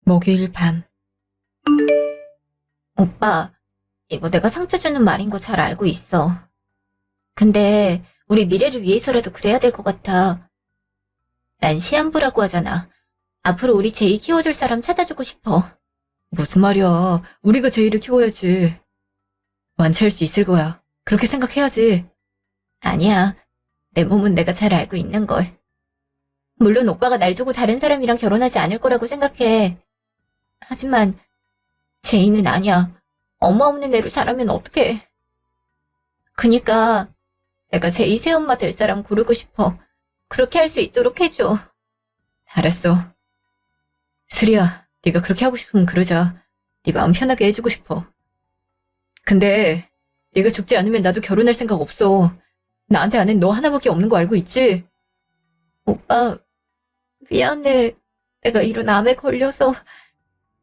목요일 밤. 오빠, 이거 내가 상처 주는 말인 거 잘 알고 있어. 근데 우리 미래를 위해서라도 그래야 될 것 같아. 난 시한부라고 하잖아. 앞으로 우리 제이 키워줄 사람 찾아주고 싶어. 무슨 말이야. 우리가 제이를 키워야지. 완치할 수 있을 거야. 그렇게 생각해야지. 아니야. 내 몸은 내가 잘 알고 있는 걸. 물론 오빠가 날 두고 다른 사람이랑 결혼하지 않을 거라고 생각해. 하지만 제이는 아니야. 엄마 없는 애로 자라면 어떡해. 그니까 내가 제이 새엄마 될 사람 고르고 싶어. 그렇게 할 수 있도록 해줘. 알았어. 슬이야, 네가 그렇게 하고 싶으면 그러자. 네 마음 편하게 해주고 싶어. 근데 네가 죽지 않으면 나도 결혼할 생각 없어. 나한테 아는 너 하나밖에 없는 거 알고 있지? 오빠, 미안해. 내가 이런 암에 걸려서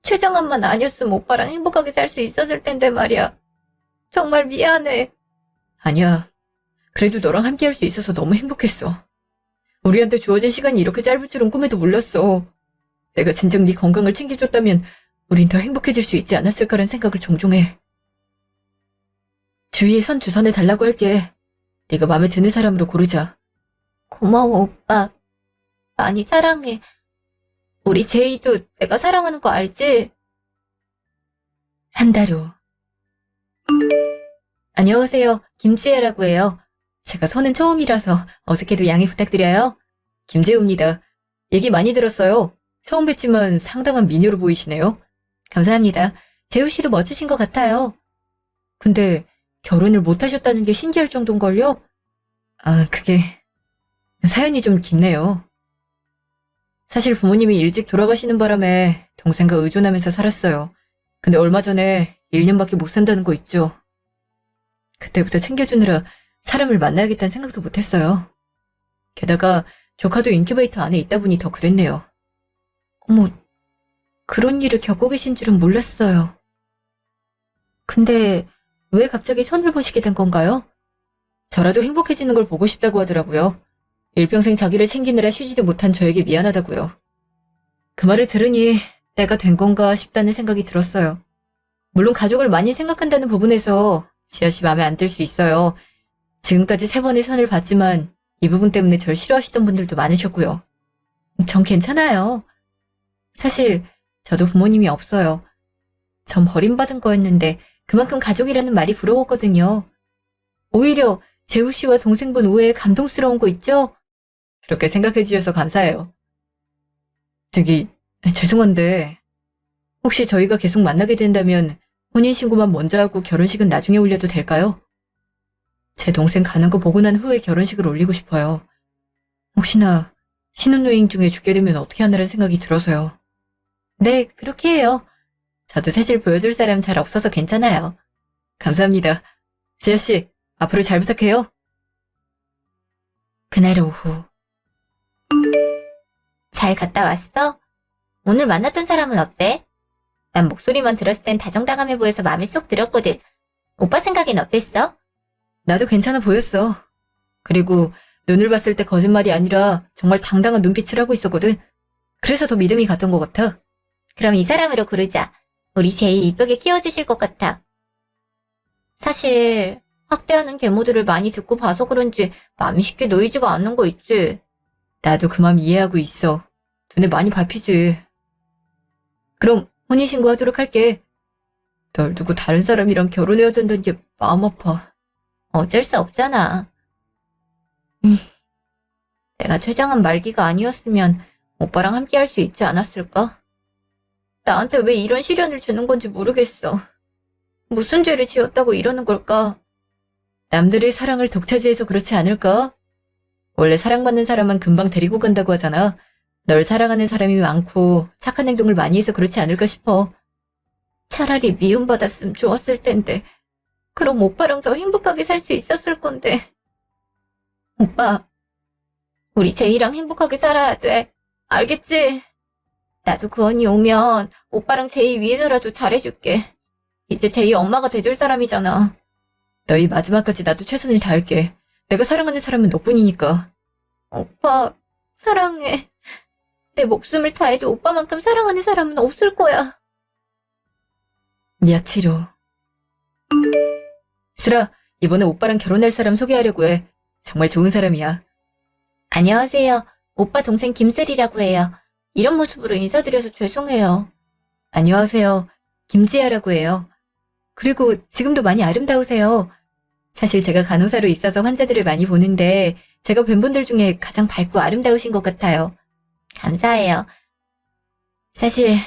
최정암만 아니었으면 오빠랑 행복하게 살 수 있었을 텐데 말이야. 정말 미안해. 아니야. 그래도 너랑 함께 할 수 있어서 너무 행복했어. 우리한테 주어진 시간이 이렇게 짧을 줄은 꿈에도 몰랐어. 내가 진정 네 건강을 챙겨줬다면 우린 더 행복해질 수 있지 않았을까라는 생각을 종종 해. 주위에 선 주선해 달라고 할게. 네가 마음에 드는 사람으로 고르자. 고마워, 오빠. 많이 사랑해. 우리 제이도 내가 사랑하는 거 알지? 한 달 후. 안녕하세요. 김지혜라고 해요. 제가 선은 처음이라서 어색해도 양해 부탁드려요. 김재우입니다. 얘기 많이 들었어요. 처음 뵙지만 상당한 미녀로 보이시네요. 감사합니다. 재우 씨도 멋지신 것 같아요. 근데 결혼을 못 하셨다는 게 신기할 정도인걸요? 아, 그게 사연이 좀 깊네요. 사실 부모님이 일찍 돌아가시는 바람에 동생과 의존하면서 살았어요. 근데 얼마 전에 1년밖에 못 산다는 거 있죠. 그때부터 챙겨주느라 사람을 만나야겠다는 생각도 못했어요. 게다가 조카도 인큐베이터 안에 있다 보니 더 그랬네요. 어머, 그런 일을 겪고 계신 줄은 몰랐어요. 근데 왜 갑자기 선을 보시게 된 건가요? 저라도 행복해지는 걸 보고 싶다고 하더라고요. 일평생 자기를 챙기느라 쉬지도 못한 저에게 미안하다고요. 그 말을 들으니 때가 된 건가 싶다는 생각이 들었어요. 물론 가족을 많이 생각한다는 부분에서 지아 씨 마음에 안 들 수 있어요. 지금까지 3번의 선을 봤지만 이 부분 때문에 절 싫어하시던 분들도 많으셨고요. 전 괜찮아요. 사실 저도 부모님이 없어요. 전 버림받은 거였는데 그만큼 가족이라는 말이 부러웠거든요. 오히려 재우 씨와 동생분 우애에 감동스러운 거 있죠? 그렇게 생각해 주셔서 감사해요. 저기, 죄송한데 혹시 저희가 계속 만나게 된다면 혼인신고만 먼저 하고 결혼식은 나중에 올려도 될까요? 제 동생 가는 거 보고 난 후에 결혼식을 올리고 싶어요. 혹시나 신혼여행 중에 죽게 되면 어떻게 하나라는 생각이 들어서요. 네, 그렇게 해요. 저도 사실 보여줄 사람 잘 없어서 괜찮아요. 감사합니다. 지아씨, 앞으로 잘 부탁해요. 그날 오후. 잘 갔다 왔어? 오늘 만났던 사람은 어때? 난 목소리만 들었을 땐 다정다감해 보여서 마음에 쏙 들었거든. 오빠 생각엔 어땠어? 나도 괜찮아 보였어. 그리고 눈을 봤을 때 거짓말이 아니라 정말 당당한 눈빛을 하고 있었거든. 그래서 더 믿음이 갔던 것 같아. 그럼 이 사람으로 고르자. 우리 제이 이쁘게 키워주실 것 같아. 사실 학대하는 계모들을 많이 듣고 봐서 그런지 마음이 쉽게 놓이지가 않는 거 있지. 나도 그 마음 이해하고 있어. 눈에 많이 밟히지. 그럼 혼인신고하도록 할게. 널 두고 다른 사람이랑 결혼해야 된다는 게 마음 아파. 어쩔 수 없잖아. 내가 최정한 말기가 아니었으면 오빠랑 함께 할 수 있지 않았을까? 나한테 왜 이런 시련을 주는 건지 모르겠어. 무슨 죄를 지었다고 이러는 걸까? 남들의 사랑을 독차지해서 그렇지 않을까? 원래 사랑받는 사람만 금방 데리고 간다고 하잖아. 널 사랑하는 사람이 많고 착한 행동을 많이 해서 그렇지 않을까 싶어. 차라리 미움받았으면 좋았을 텐데. 그럼 오빠랑 더 행복하게 살 수 있었을 건데. 오빠, 우리 제이랑 행복하게 살아야 돼. 알겠지? 나도 그 언니 오면 오빠랑 제이 위해서라도 잘해줄게. 이제 제이 엄마가 돼줄 사람이잖아. 너희 마지막까지 나도 최선을 다할게. 내가 사랑하는 사람은 너뿐이니까. 오빠, 사랑해. 내 목숨을 다해도 오빠만큼 사랑하는 사람은 없을 거야. 미아치로. 슬아, 이번에 오빠랑 결혼할 사람 소개하려고 해. 정말 좋은 사람이야. 안녕하세요. 오빠 동생 김슬이라고 해요. 이런 모습으로 인사드려서 죄송해요. 안녕하세요. 김지아라고 해요. 그리고 지금도 많이 아름다우세요. 사실 제가 간호사로 있어서 환자들을 많이 보는데 제가 뵌 분들 중에 가장 밝고 아름다우신 것 같아요. 감사해요. 사실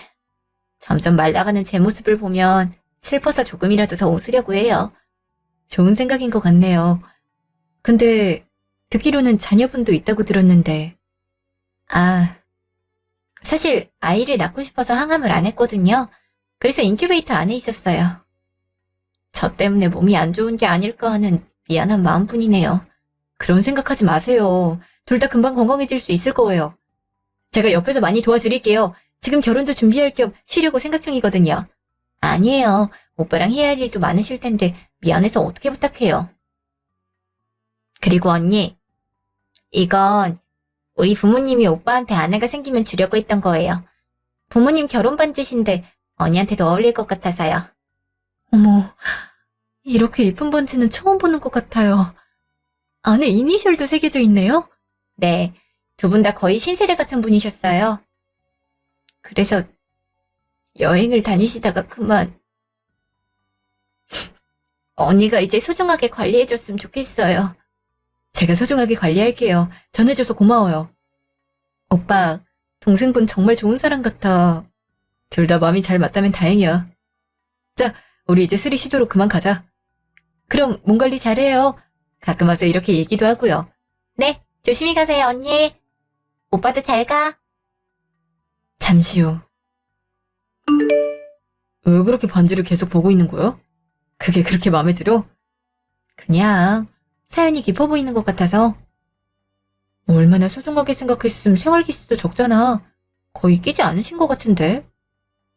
점점 말라가는 제 모습을 보면 슬퍼서 조금이라도 더 웃으려고 해요. 좋은 생각인 것 같네요. 근데 듣기로는 자녀분도 있다고 들었는데. 아, 사실 아이를 낳고 싶어서 항암을 안 했거든요. 그래서 인큐베이터 안에 있었어요. 저 때문에 몸이 안 좋은 게 아닐까 하는 미안한 마음뿐이네요. 그런 생각하지 마세요. 둘 다 금방 건강해질 수 있을 거예요. 제가 옆에서 많이 도와드릴게요. 지금 결혼도 준비할 겸 쉬려고 생각 중이거든요. 아니에요. 오빠랑 해야 할 일도 많으실 텐데 미안해서 어떻게 부탁해요. 그리고 언니, 이건 우리 부모님이 오빠한테 아내가 생기면 주려고 했던 거예요. 부모님 결혼 반지신데 언니한테도 어울릴 것 같아서요. 어머, 이렇게 예쁜 반지는 처음 보는 것 같아요. 안에 이니셜도 새겨져 있네요? 네, 두 분 다 거의 신세대 같은 분이셨어요. 그래서 여행을 다니시다가 그만. 언니가 이제 소중하게 관리해줬으면 좋겠어요. 제가 소중하게 관리할게요. 전해줘서 고마워요. 오빠, 동생분 정말 좋은 사람 같아. 둘 다 마음이 잘 맞다면 다행이야. 자, 우리 이제 수리 시도로 그만 가자. 그럼 몸 관리 잘해요. 가끔 와서 이렇게 얘기도 하고요. 네, 조심히 가세요, 언니. 오빠도 잘 가. 잠시 후. 왜 그렇게 반지를 계속 보고 있는 거야? 그게 그렇게 마음에 들어? 그냥 사연이 깊어 보이는 것 같아서. 얼마나 소중하게 생각했으면 생활기스도 적잖아. 거의 끼지 않으신 것 같은데.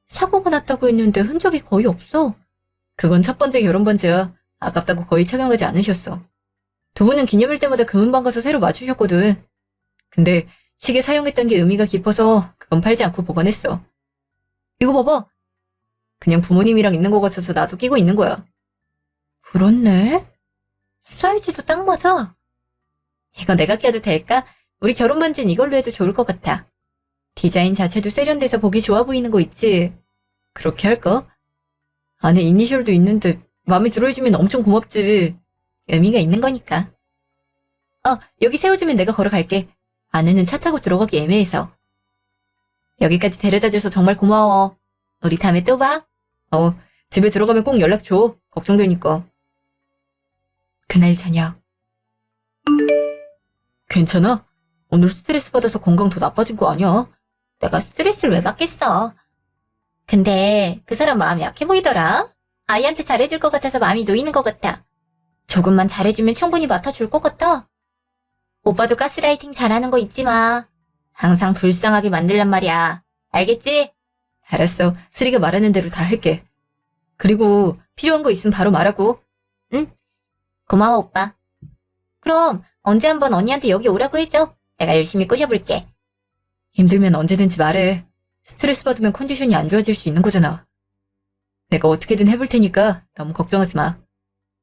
사고가 났다고 했는데 흔적이 거의 없어. 그건 첫 번째 결혼 반지야. 아깝다고 거의 착용하지 않으셨어. 두 분은 기념일 때마다 금은방 가서 새로 맞추셨거든. 근데 시계 사용했던 게 의미가 깊어서 그건 팔지 않고 보관했어. 이거 봐봐. 그냥 부모님이랑 있는 것 같아서 나도 끼고 있는 거야. 그렇네. 사이즈도 딱 맞아. 이거 내가 껴도 될까? 우리 결혼 반지는 이걸로 해도 좋을 것 같아. 디자인 자체도 세련돼서 보기 좋아 보이는 거 있지? 그렇게 할까? 안에 이니셜도 있는데 마음에 들어해주면 엄청 고맙지. 의미가 있는 거니까. 여기 세워주면 내가 걸어갈게. 안에는 차 타고 들어가기 애매해서. 여기까지 데려다줘서 정말 고마워. 우리 다음에 또 봐. 집에 들어가면 꼭 연락 줘. 걱정되니까. 그날 저녁. 괜찮아? 오늘 스트레스 받아서 건강 더 나빠진 거 아니야? 내가 스트레스를 왜 받겠어. 근데 그 사람 마음이 약해 보이더라. 아이한테 잘해줄 것 같아서 마음이 놓이는 것 같아. 조금만 잘해주면 충분히 맡아줄 것 같아. 오빠도 가스라이팅 잘하는 거 잊지 마. 항상 불쌍하게 만들란 말이야. 알겠지? 알았어. 스리가 말하는 대로 다 할게. 그리고 필요한 거 있으면 바로 말하고. 응? 고마워, 오빠. 그럼 언제 한번 언니한테 여기 오라고 해줘. 내가 열심히 꼬셔볼게. 힘들면 언제든지 말해. 스트레스 받으면 컨디션이 안 좋아질 수 있는 거잖아. 내가 어떻게든 해볼 테니까 너무 걱정하지 마.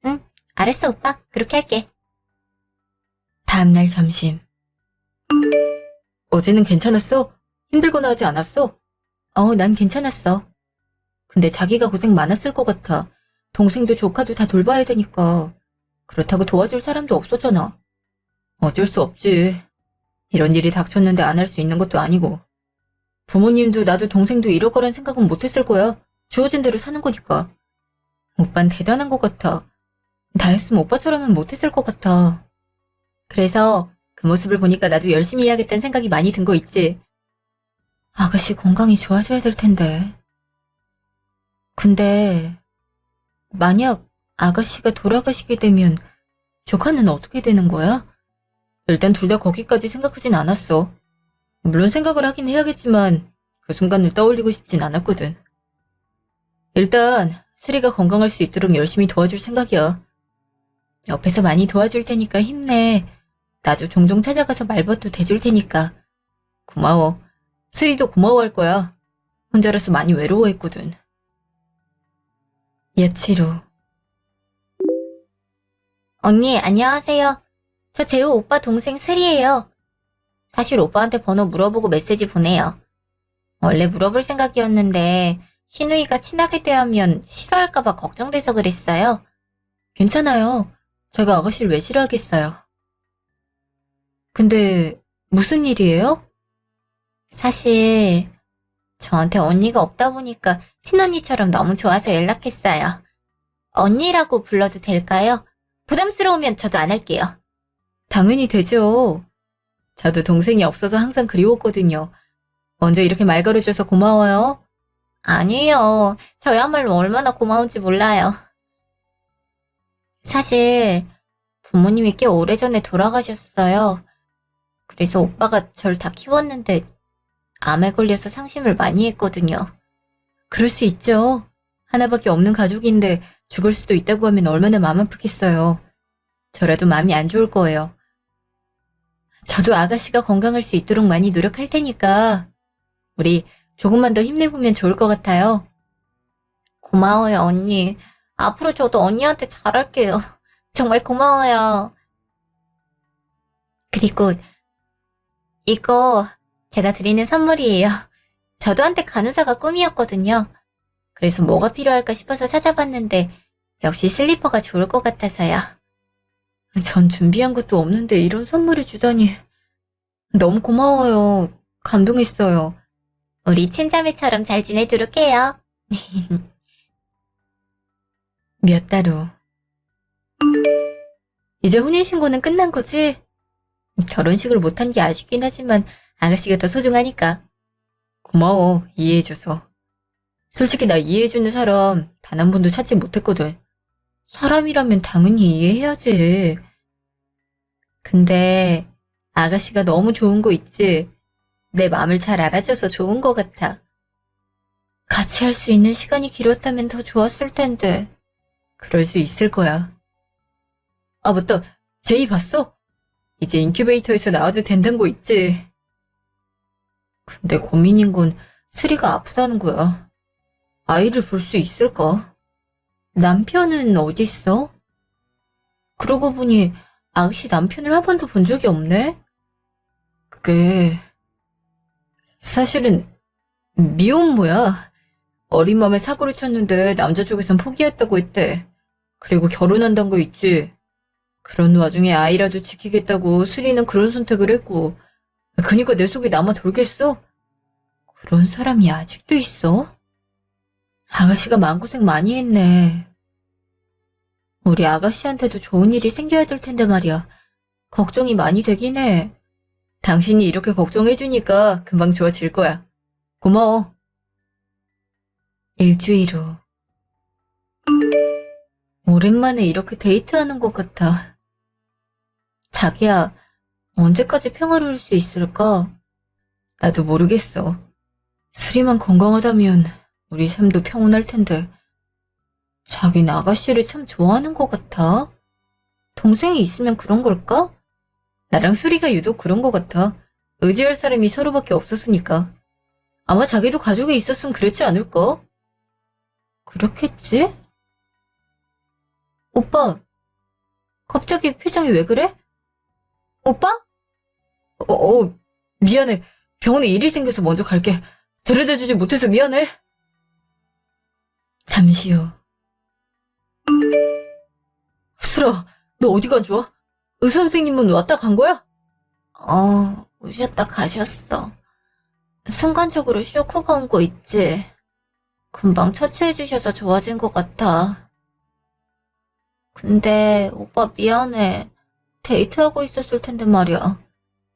응, 알았어, 오빠. 그렇게 할게. 다음날 점심. 어제는 괜찮았어? 힘들거나 하지 않았어? 난 괜찮았어. 근데 자기가 고생 많았을 것 같아. 동생도 조카도 다 돌봐야 되니까. 그렇다고 도와줄 사람도 없었잖아. 어쩔 수 없지. 이런 일이 닥쳤는데 안 할 수 있는 것도 아니고. 부모님도 나도 동생도 이럴 거란 생각은 못했을 거야. 주어진 대로 사는 거니까. 오빤 대단한 것 같아. 나였으면 오빠처럼은 못했을 것 같아. 그래서 그 모습을 보니까 나도 열심히 해야겠다는 생각이 많이 든 거 있지. 아가씨 건강이 좋아져야 될 텐데. 근데 만약 아가씨가 돌아가시게 되면 조카는 어떻게 되는 거야? 일단 둘 다 거기까지 생각하진 않았어. 물론 생각을 하긴 해야겠지만 그 순간을 떠올리고 싶진 않았거든. 일단 스리가 건강할 수 있도록 열심히 도와줄 생각이야. 옆에서 많이 도와줄 테니까 힘내. 나도 종종 찾아가서 말벗도 대줄 테니까. 고마워. 스리도 고마워할 거야. 혼자라서 많이 외로워했거든. 야치로. 언니, 안녕하세요. 저 재호 오빠 동생 슬이에요. 사실 오빠한테 번호 물어보고 메시지 보내요. 원래 물어볼 생각이었는데 희누이가 친하게 대하면 싫어할까봐 걱정돼서 그랬어요. 괜찮아요. 제가 아가씨를 왜 싫어하겠어요. 근데 무슨 일이에요? 사실 저한테 언니가 없다 보니까 친언니처럼 너무 좋아서 연락했어요. 언니라고 불러도 될까요? 부담스러우면 저도 안 할게요. 당연히 되죠. 저도 동생이 없어서 항상 그리웠거든요. 먼저 이렇게 말 걸어줘서 고마워요. 아니에요. 저야말로 얼마나 고마운지 몰라요. 사실 부모님이 꽤 오래전에 돌아가셨어요. 그래서 오빠가 절 다 키웠는데 암에 걸려서 상심을 많이 했거든요. 그럴 수 있죠. 하나밖에 없는 가족인데 죽을 수도 있다고 하면 얼마나 마음 아프겠어요. 저라도 마음이 안 좋을 거예요. 저도 아가씨가 건강할 수 있도록 많이 노력할 테니까 우리 조금만 더 힘내보면 좋을 것 같아요. 고마워요, 언니. 앞으로 저도 언니한테 잘할게요. 정말 고마워요. 그리고 이거 제가 드리는 선물이에요. 저도 한때 간호사가 꿈이었거든요. 그래서 뭐가 필요할까 싶어서 찾아봤는데 역시 슬리퍼가 좋을 것 같아서요. 전 준비한 것도 없는데 이런 선물을 주다니. 너무 고마워요. 감동했어요. 우리 친자매처럼 잘 지내도록 해요. 몇 달 후. 이제 혼인신고는 끝난 거지? 결혼식을 못한 게 아쉽긴 하지만 아가씨가 더 소중하니까. 고마워, 이해해줘서. 솔직히 나 이해해주는 사람 단 한 번도 찾지 못했거든. 사람이라면 당연히 이해해야지. 근데 아가씨가 너무 좋은 거 있지? 내 마음을 잘 알아줘서 좋은 거 같아. 같이 할 수 있는 시간이 길었다면 더 좋았을 텐데. 그럴 수 있을 거야. 아, 맞다. 제이 봤어? 이제 인큐베이터에서 나와도 된다는 거 있지? 근데 고민인 건 스리가 아프다는 거야. 아이를 볼 수 있을까? 남편은 어디 있어? 그러고 보니 아가씨 남편을 한 번도 본 적이 없네? 그게 사실은 미혼모야. 어린 마음에 사고를 쳤는데 남자 쪽에선 포기했다고 했대. 그리고 결혼한다는 거 있지. 그런 와중에 아이라도 지키겠다고 수리는 그런 선택을 했고, 그니까 내 속에 남아 돌겠어? 그런 사람이 아직도 있어? 아가씨가 마음고생 많이 했네. 우리 아가씨한테도 좋은 일이 생겨야 될 텐데 말이야. 걱정이 많이 되긴 해. 당신이 이렇게 걱정해주니까 금방 좋아질 거야. 고마워. 일주일 후. 오랜만에 이렇게 데이트하는 것 같아. 자기야, 언제까지 평화로울 수 있을까? 나도 모르겠어. 수리만 건강하다면 우리 삶도 평온할 텐데. 자긴 아가씨를 참 좋아하는 것 같아. 동생이 있으면 그런 걸까? 나랑 수리가 유독 그런 것 같아. 의지할 사람이 서로밖에 없었으니까. 아마 자기도 가족에 있었으면 그랬지 않을까? 그렇겠지? 오빠, 갑자기 표정이 왜 그래? 오빠? 미안해. 병원에 일이 생겨서 먼저 갈게. 데려다주지 못해서 미안해. 잠시 후. 수라, 너 어디가 안 좋아? 의사 선생님은 왔다 간 거야? 오셨다 가셨어. 순간적으로 쇼크가 온 거 있지? 금방 처치해주셔서 좋아진 것 같아. 근데 오빠 미안해. 데이트하고 있었을 텐데 말이야.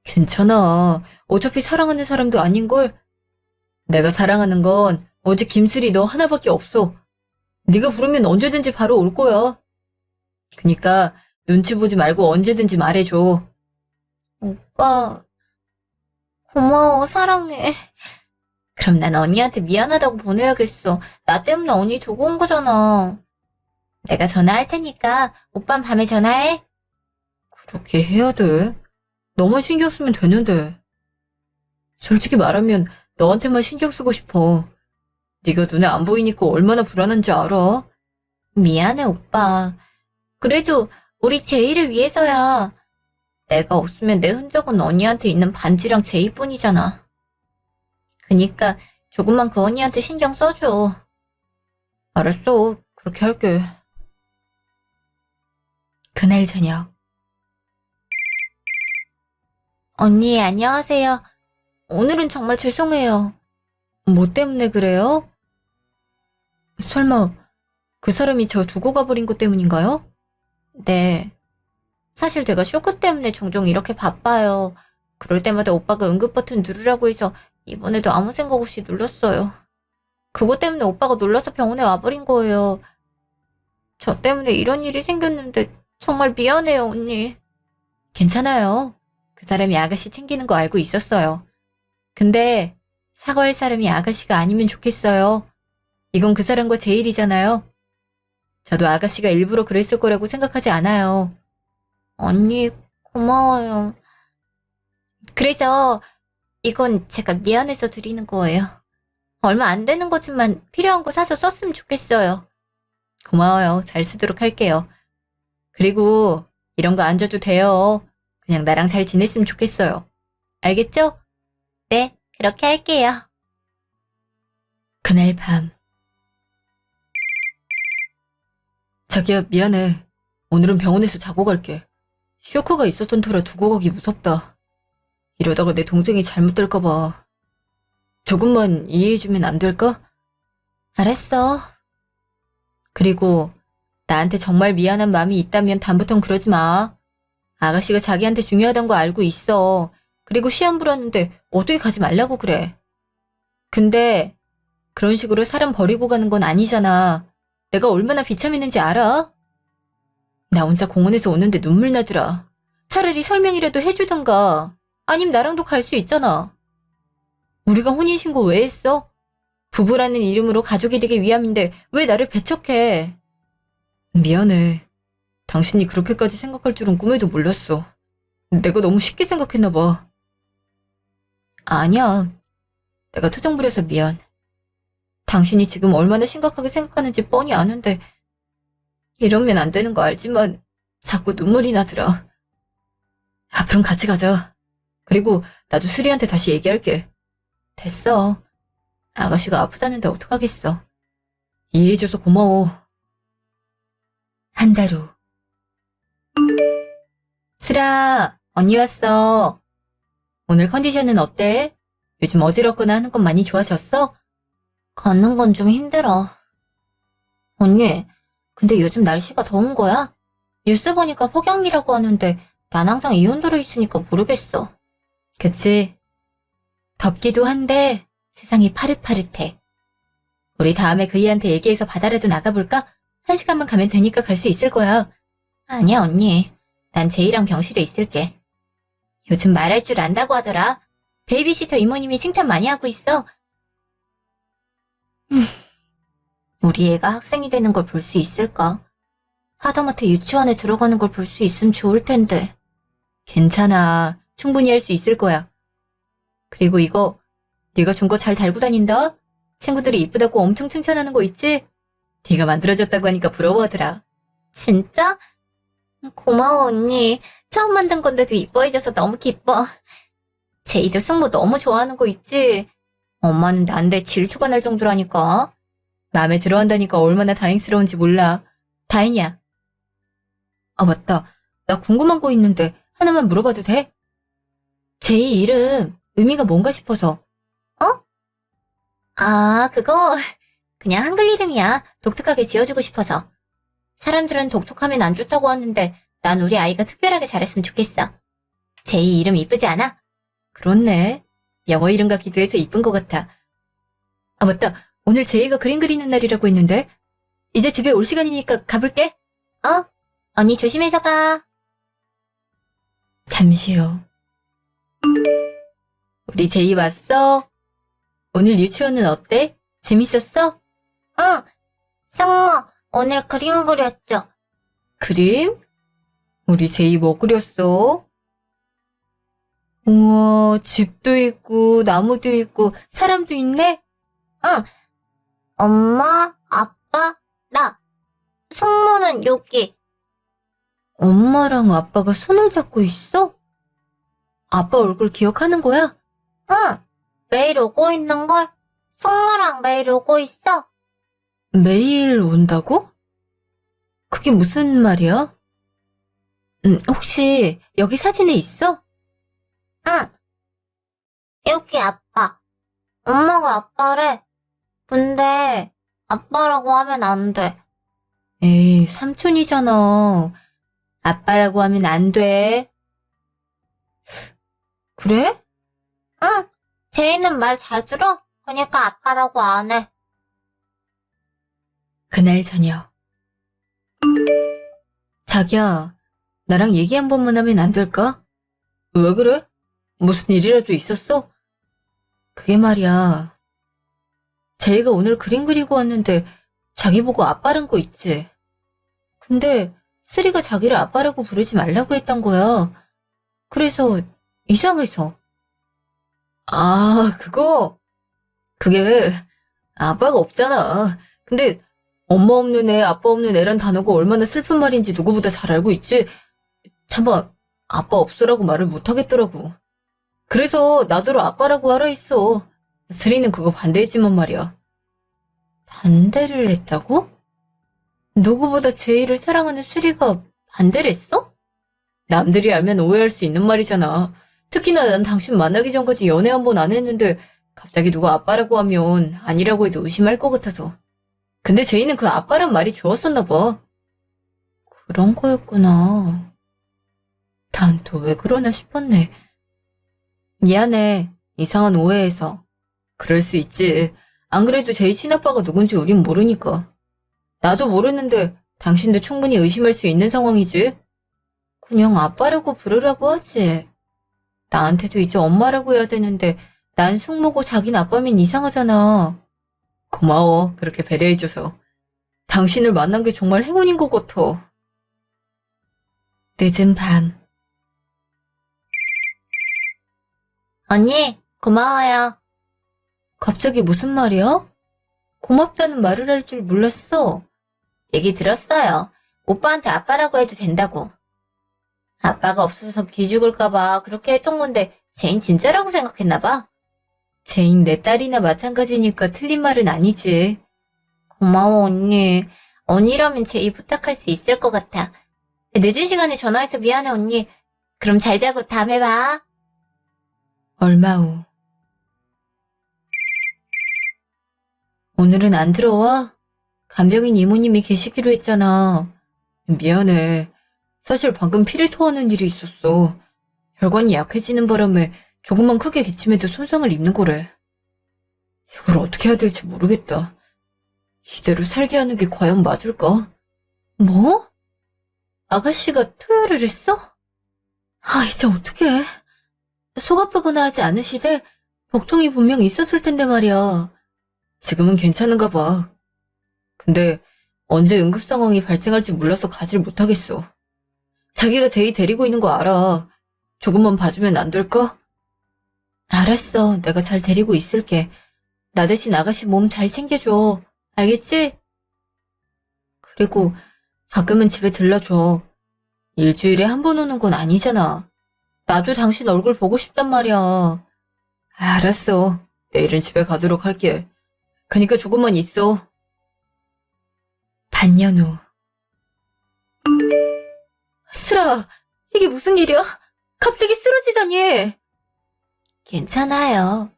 괜찮아. 어차피 사랑하는 사람도 아닌걸. 내가 사랑하는 건 오직 김슬이 너 하나밖에 없어. 네가 부르면 언제든지 바로 올 거야. 그니까 눈치 보지 말고 언제든지 말해줘. 오빠, 고마워, 사랑해. 그럼 난 언니한테 미안하다고 보내야겠어. 나 때문에 언니 두고 온 거잖아. 내가 전화할 테니까 오빤 밤에 전화해. 그렇게 해야 돼? 너만 신경 쓰면 되는데. 솔직히 말하면 너한테만 신경 쓰고 싶어. 네가 눈에 안 보이니까 얼마나 불안한지 알아? 미안해, 오빠. 그래도 우리 제이를 위해서야. 내가 없으면 내 흔적은 언니한테 있는 반지랑 제이뿐이잖아. 그니까 조금만 그 언니한테 신경 써줘. 알았어. 그렇게 할게. 그날 저녁. 언니, 안녕하세요. 오늘은 정말 죄송해요. 뭐 때문에 그래요? 설마 그 사람이 저 두고 가버린 것 때문인가요? 네. 사실 제가 쇼크 때문에 종종 이렇게 바빠요. 그럴 때마다 오빠가 응급 버튼 누르라고 해서 이번에도 아무 생각 없이 눌렀어요. 그것 때문에 오빠가 놀라서 병원에 와버린 거예요. 저 때문에 이런 일이 생겼는데 정말 미안해요, 언니. 괜찮아요. 그 사람이 아가씨 챙기는 거 알고 있었어요. 근데 사과할 사람이 아가씨가 아니면 좋겠어요. 이건 그 사람과 제 일이잖아요. 저도 아가씨가 일부러 그랬을 거라고 생각하지 않아요. 언니, 고마워요. 그래서 이건 제가 미안해서 드리는 거예요. 얼마 안 되는 거지만 필요한 거 사서 썼으면 좋겠어요. 고마워요. 잘 쓰도록 할게요. 그리고 이런 거 안 줘도 돼요. 그냥 나랑 잘 지냈으면 좋겠어요. 알겠죠? 네, 그렇게 할게요. 그날 밤. 자기야, 미안해. 오늘은 병원에서 자고 갈게. 쇼크가 있었던 터라 두고 가기 무섭다. 이러다가 내 동생이 잘못될까 봐. 조금만 이해해주면 안 될까? 알았어. 그리고 나한테 정말 미안한 마음이 있다면 다음부턴 그러지 마. 아가씨가 자기한테 중요하단 거 알고 있어. 그리고 시험 불었는데 어떻게 가지 말라고 그래. 근데 그런 식으로 사람 버리고 가는 건 아니잖아. 내가 얼마나 비참했는지 알아? 나 혼자 공원에서 오는데 눈물 나더라. 차라리 설명이라도 해주든가. 아님 나랑도 갈 수 있잖아. 우리가 혼인신고 왜 했어? 부부라는 이름으로 가족이 되기 위함인데 왜 나를 배척해? 미안해. 당신이 그렇게까지 생각할 줄은 꿈에도 몰랐어. 내가 너무 쉽게 생각했나 봐. 아니야. 내가 투정 부려서 미안. 당신이 지금 얼마나 심각하게 생각하는지 뻔히 아는데 이러면 안 되는 거 알지만 자꾸 눈물이 나더라. 앞으로는 같이 가자. 그리고 나도 수리한테 다시 얘기할게. 됐어. 아가씨가 아프다는데 어떡하겠어. 이해해줘서 고마워. 한 달 후. 슬아, 언니 왔어. 오늘 컨디션은 어때? 요즘 어지럽거나 하는 건 많이 좋아졌어? 걷는 건 좀 힘들어. 언니, 근데 요즘 날씨가 더운 거야? 뉴스 보니까 폭염이라고 하는데 난 항상 이 온도로 있으니까 모르겠어. 그치? 덥기도 한데 세상이 파릇파릇해. 우리 다음에 그이한테 얘기해서 바다라도 나가볼까? 1시간만 가면 되니까 갈 수 있을 거야. 아니야, 언니. 난 제이랑 병실에 있을게. 요즘 말할 줄 안다고 하더라. 베이비시터 이모님이 칭찬 많이 하고 있어. 우리 애가 학생이 되는 걸 볼 수 있을까? 하다못해 유치원에 들어가는 걸 볼 수 있으면 좋을 텐데. 괜찮아. 충분히 할 수 있을 거야. 그리고 이거 네가 준 거 잘 달고 다닌다? 친구들이 이쁘다고 엄청 칭찬하는 거 있지? 네가 만들어줬다고 하니까 부러워하더라. 진짜? 고마워, 언니. 처음 만든 건데도 이뻐해줘서 너무 기뻐. 제이도 승모 너무 좋아하는 거 있지? 엄마는 난데 질투가 날 정도라니까. 마음에 들어한다니까 얼마나 다행스러운지 몰라. 다행이야. 아, 맞다. 나 궁금한 거 있는데 하나만 물어봐도 돼? 제이 이름 의미가 뭔가 싶어서. 아, 그거 그냥 한글 이름이야. 독특하게 지어주고 싶어서. 사람들은 독특하면 안 좋다고 하는데 난 우리 아이가 특별하게 잘했으면 좋겠어. 제이 이름 이쁘지 않아? 그렇네. 영어 이름 같기도 해서 이쁜 것 같아. 아, 맞다. 오늘 제이가 그림 그리는 날이라고 했는데. 이제 집에 올 시간이니까 가볼게. 언니 조심해서 가. 잠시 후. 우리 제이 왔어? 오늘 유치원은 어때? 재밌었어? 응. 승모, 오늘 그림 그렸죠? 그림? 우리 제이 뭐 그렸어? 우와, 집도 있고, 나무도 있고, 사람도 있네? 응. 엄마, 아빠, 나. 숙모는 여기. 엄마랑 아빠가 손을 잡고 있어? 아빠 얼굴 기억하는 거야? 응. 매일 오고 있는걸? 숙모랑 매일 오고 있어. 매일 온다고? 그게 무슨 말이야? 혹시 여기 사진에 있어? 응. 여기 아빠. 엄마가 아빠래. 근데 아빠라고 하면 안 돼. 에이, 삼촌이잖아. 아빠라고 하면 안 돼. 그래? 응. 제이는 말 잘 들어? 그러니까 아빠라고 안 해. 그날 저녁. 자기야, 나랑 얘기 한 번만 하면 안 될까? 왜 그래? 무슨 일이라도 있었어? 그게 말이야. 제이가 오늘 그림 그리고 왔는데 자기 보고 아빠란 거 있지? 근데 쓰리가 자기를 아빠라고 부르지 말라고 했던 거야. 그래서 이상해서. 아, 그거? 그게 아빠가 없잖아. 근데 엄마 없는 애, 아빠 없는 애란 단어가 얼마나 슬픈 말인지 누구보다 잘 알고 있지? 참아, 아빠 없으라고 말을 못 하겠더라고. 그래서 나더러 아빠라고 하라 했어. 스리는 그거 반대했지만 말이야. 반대를 했다고? 누구보다 제이를 사랑하는 수리가 반대를 했어? 남들이 알면 오해할 수 있는 말이잖아. 특히나 난 당신 만나기 전까지 연애 한 번 안 했는데 갑자기 누가 아빠라고 하면 아니라고 해도 의심할 것 같아서. 근데 제이는 그 아빠란 말이 좋았었나 봐. 그런 거였구나. 난 또 왜 그러나 싶었네. 미안해. 이상한 오해해서. 그럴 수 있지. 안 그래도 제이 친아빠가 누군지 우린 모르니까. 나도 모르는데 당신도 충분히 의심할 수 있는 상황이지. 그냥 아빠라고 부르라고 하지. 나한테도 이제 엄마라고 해야 되는데 난 숙모고 자긴 아빠면 이상하잖아. 고마워. 그렇게 배려해줘서. 당신을 만난 게 정말 행운인 것 같아. 늦은 밤. 언니, 고마워요. 갑자기 무슨 말이야? 고맙다는 말을 할 줄 몰랐어. 얘기 들었어요. 오빠한테 아빠라고 해도 된다고. 아빠가 없어서 기죽을까봐 그렇게 했던 건데 제인 진짜라고 생각했나봐. 제인 내 딸이나 마찬가지니까 틀린 말은 아니지. 고마워, 언니. 언니라면 제이 부탁할 수 있을 것 같아. 늦은 시간에 전화해서 미안해, 언니. 그럼 잘 자고 다음에 봐. 얼마 후. 오늘은 안 들어와? 간병인 이모님이 계시기로 했잖아. 미안해. 사실 방금 피를 토하는 일이 있었어. 혈관이 약해지는 바람에 조금만 크게 기침해도 손상을 입는 거래. 이걸 어떻게 해야 될지 모르겠다. 이대로 살게 하는 게 과연 맞을까? 뭐? 아가씨가 토요를 했어? 아, 이제 어떡해. 속 아프거나 하지 않으시대 복통이 분명 있었을 텐데 말이야. 지금은 괜찮은가 봐. 근데 언제 응급 상황이 발생할지 몰라서 가지를 못하겠어. 자기가 제이 데리고 있는 거 알아. 조금만 봐주면 안 될까? 알았어. 내가 잘 데리고 있을게. 나 대신 아가씨 몸 잘 챙겨줘. 알겠지? 그리고 가끔은 집에 들러줘. 일주일에 한 번 오는 건 아니잖아. 나도 당신 얼굴 보고 싶단 말이야. 알았어. 내일은 집에 가도록 할게. 그니까 조금만 있어. 반년 후. 쓰라, 이게 무슨 일이야? 갑자기 쓰러지다니. 괜찮아요.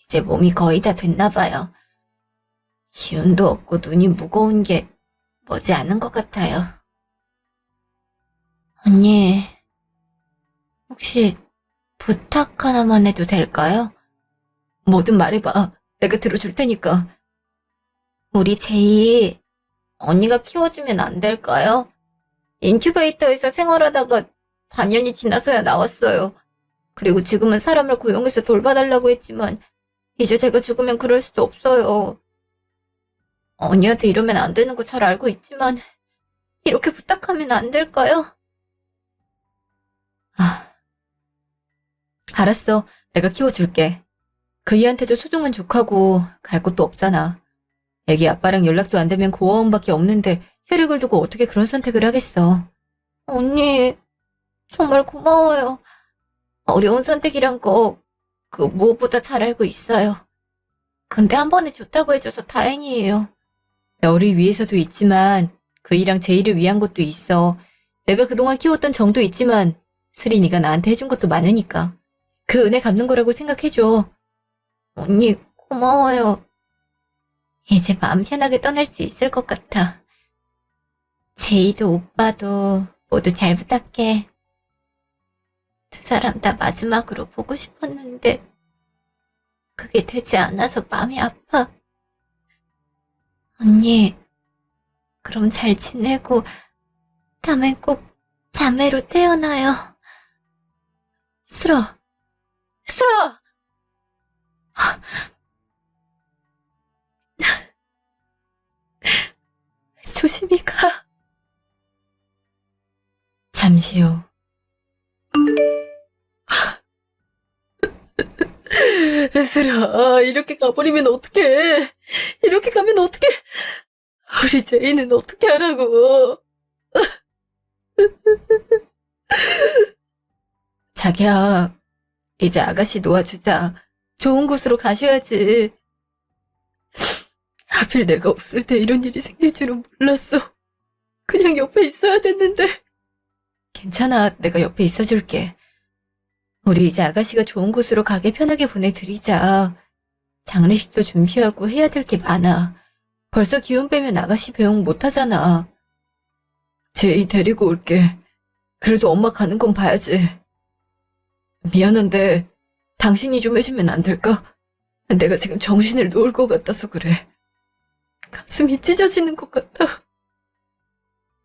이제 몸이 거의 다 됐나 봐요. 기운도 없고 눈이 무거운 게 머지않은 것 같아요. 언니, 혹시 부탁 하나만 해도 될까요? 뭐든 말해봐. 내가 들어줄 테니까. 우리 제이, 언니가 키워주면 안 될까요? 인큐베이터에서 생활하다가 반년이 지나서야 나왔어요. 그리고 지금은 사람을 고용해서 돌봐달라고 했지만 이제 제가 죽으면 그럴 수도 없어요. 언니한테 이러면 안 되는 거 잘 알고 있지만 이렇게 부탁하면 안 될까요? 알았어. 내가 키워줄게. 그이한테도 소중한 조카고 갈 곳도 없잖아. 애기 아빠랑 연락도 안 되면 고아원밖에 없는데 혈육을 두고 어떻게 그런 선택을 하겠어. 언니, 정말 고마워요. 어려운 선택이란 거, 무엇보다 잘 알고 있어요. 근데 한 번에 좋다고 해줘서 다행이에요. 너를 위해서도 있지만 그이랑 제이를 위한 것도 있어. 내가 그동안 키웠던 정도 있지만 스린이가 나한테 해준 것도 많으니까. 그 은혜 갚는 거라고 생각해줘. 언니, 고마워요. 이제 마음 편하게 떠날 수 있을 것 같아. 제이도 오빠도 모두 잘 부탁해. 두 사람 다 마지막으로 보고 싶었는데 그게 되지 않아서 마음이 아파. 언니, 그럼 잘 지내고 다음엔 꼭 자매로 태어나요. 싫어. 조심히 가. 잠시 후. 슬아, 이렇게 가버리면 어떡해. 이렇게 가면 어떡해. 우리 제이는 어떻게 하라고. 자기야, 이제 아가씨 놓아주자. 좋은 곳으로 가셔야지. 하필 내가 없을 때 이런 일이 생길 줄은 몰랐어. 그냥 옆에 있어야 됐는데. 괜찮아, 내가 옆에 있어줄게. 우리 이제 아가씨가 좋은 곳으로 가게 편하게 보내드리자. 장례식도 준비하고 해야 될 게 많아. 벌써 기운 빼면 아가씨 배웅 못하잖아. 제이 데리고 올게. 그래도 엄마 가는 건 봐야지. 미안한데 당신이 좀 해주면 안 될까? 내가 지금 정신을 놓을 것 같아서 그래. 가슴이 찢어지는 것 같아.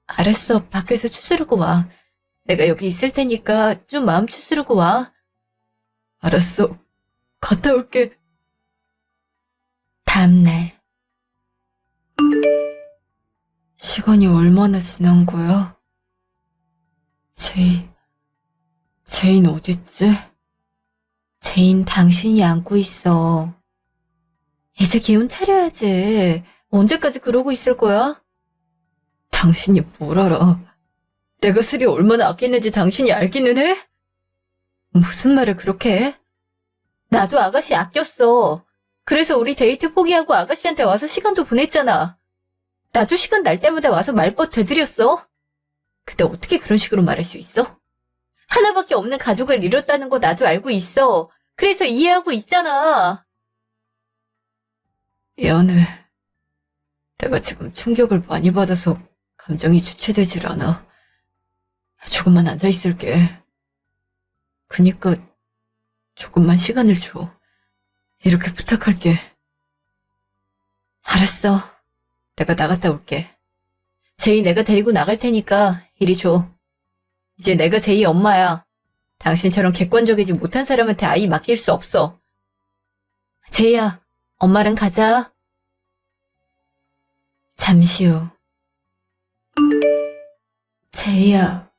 알았어, 밖에서 추스르고 와. 내가 여기 있을 테니까 좀 마음 추스르고 와. 알았어, 갔다 올게. 다음날. 시간이 얼마나 지난 거야? 제인 어딨지? 제인 당신이 안고 있어. 이제 기운 차려야지. 언제까지 그러고 있을 거야? 당신이 뭘 알아? 내가 슬이 얼마나 아끼는지 당신이 알기는 해? 무슨 말을 그렇게 해? 나도 아가씨 아꼈어. 그래서 우리 데이트 포기하고 아가씨한테 와서 시간도 보냈잖아. 나도 시간 날 때마다 와서 말벗 되드렸어. 근데 어떻게 그런 식으로 말할 수 있어? 하나밖에 없는 가족을 잃었다는 거 나도 알고 있어. 그래서 이해하고 있잖아. 미안해. 내가 지금 충격을 많이 받아서 감정이 주체되질 않아. 조금만 앉아있을게. 그니까 조금만 시간을 줘. 이렇게 부탁할게. 알았어. 내가 나갔다 올게. 제이 내가 데리고 나갈 테니까 이리 줘. 이제 내가 제이 엄마야. 당신처럼 객관적이지 못한 사람한테 아이 맡길 수 없어. 제이야, 엄마랑 가자. 잠시 후. 제이야,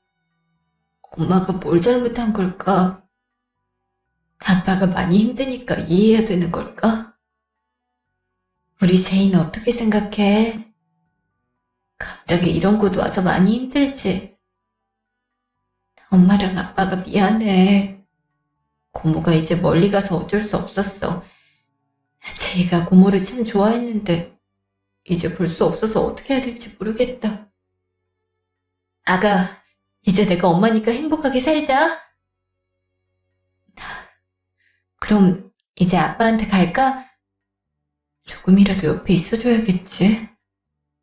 엄마가 뭘 잘못한 걸까? 아빠가 많이 힘드니까 이해해야 되는 걸까? 우리 제이는 어떻게 생각해? 갑자기 이런 곳 와서 많이 힘들지? 엄마랑 아빠가 미안해. 고모가 이제 멀리 가서 어쩔 수 없었어. 제이가 고모를 참 좋아했는데 이제 볼 수 없어서 어떻게 해야 될지 모르겠다. 아가, 이제 내가 엄마니까 행복하게 살자. 그럼 이제 아빠한테 갈까? 조금이라도 옆에 있어줘야겠지.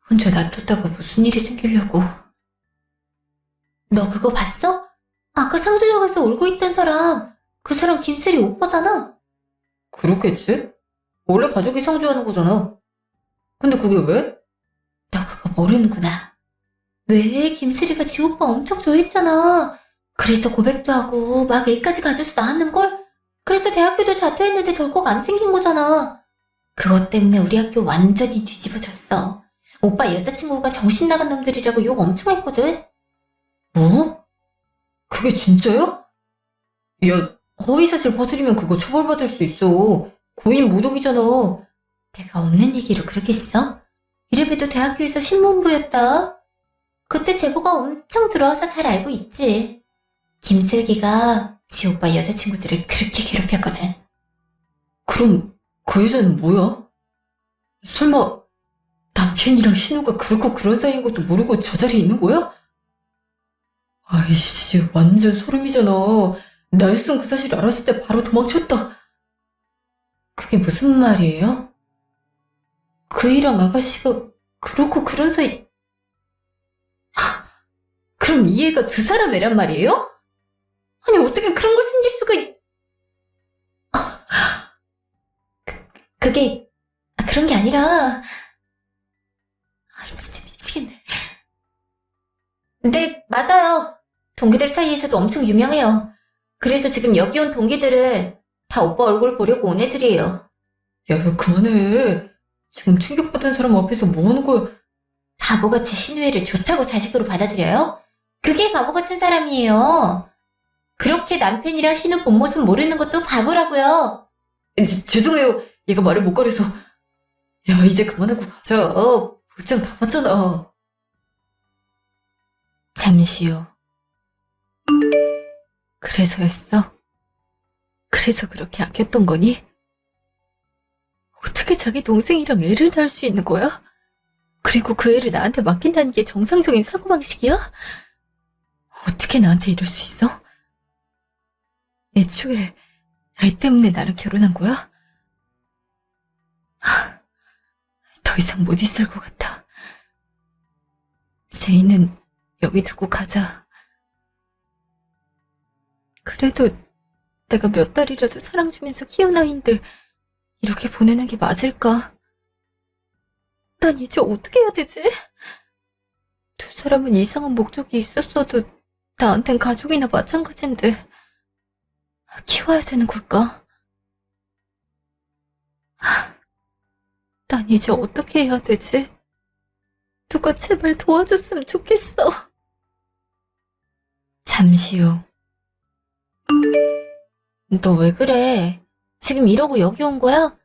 혼자 놔뒀다가 무슨 일이 생기려고. 너 그거 봤어? 아까 상주역에서 울고 있던 사람. 그 사람 김슬이 오빠잖아. 그렇겠지? 원래 가족이 상주하는 거잖아. 근데 그게 왜? 너 그거 모르는구나. 왜? 김슬이가 지 오빠 엄청 좋아했잖아. 그래서 고백도 하고 막 애까지 가져서 낳았는걸? 그래서 대학교도 자퇴했는데 덜컥 안 생긴 거잖아. 그것 때문에 우리 학교 완전히 뒤집어졌어. 오빠 여자친구가 정신 나간 놈들이라고 욕 엄청 했거든. 뭐? 그게 진짜야? 야, 허위사실 퍼뜨리면 그거 처벌받을 수 있어. 고인 모독이잖아. 내가 없는 얘기로 그러겠어? 이래봬도 대학교에서 신문부였다. 그때 제보가 엄청 들어와서 잘 알고 있지. 김슬기가 지 오빠 여자친구들을 그렇게 괴롭혔거든. 그럼 그 여자는 뭐야? 설마 남편이랑 신우가 그렇고 그런 사이인 것도 모르고 저 자리에 있는 거야? 아이씨, 완전 소름이잖아. 나였으면 그 사실 알았을 때 바로 도망쳤다. 그게 무슨 말이에요? 그이랑 아가씨가 그렇고 그런 사이... 그럼 이 애가 두 사람 애란 말이에요? 아니 어떻게 그런 걸 숨길 수가 그게 그런 게 아니라 진짜 미치겠네. 네, 맞아요. 동기들 사이에서도 엄청 유명해요. 그래서 지금 여기 온 동기들은 다 오빠 얼굴 보려고 온 애들이에요. 야, 왜 그만해. 지금 충격받은 사람 앞에서 뭐 하는 거야? 바보같이 신우애를 좋다고 자식으로 받아들여요? 그게 바보 같은 사람이에요. 그렇게 남편이랑 신우 본 모습 모르는 것도 바보라고요. 죄송해요. 얘가 말을 못 가려서. 야, 이제 그만하고 가자. 볼장 다 봤잖아. 잠시요. 그래서였어? 그래서 그렇게 아꼈던 거니? 어떻게 자기 동생이랑 애를 낳을 수 있는 거야? 그리고 그 애를 나한테 맡긴다는 게 정상적인 사고방식이야? 어떻게 나한테 이럴 수 있어? 애초에 애 때문에 나랑 결혼한 거야? 더 이상 못 있을 것 같아. 제이는 여기 두고 가자. 그래도 내가 몇 달이라도 사랑 주면서 키운 아이인데 이렇게 보내는 게 맞을까? 난 이제 어떻게 해야 되지? 두 사람은 이상한 목적이 있었어도 나한텐 가족이나 마찬가지인데 키워야 되는 걸까? 난 이제 어떻게 해야 되지? 누가 제발 도와줬으면 좋겠어. 잠시 후. 너 왜 그래? 지금 이러고 여기 온 거야?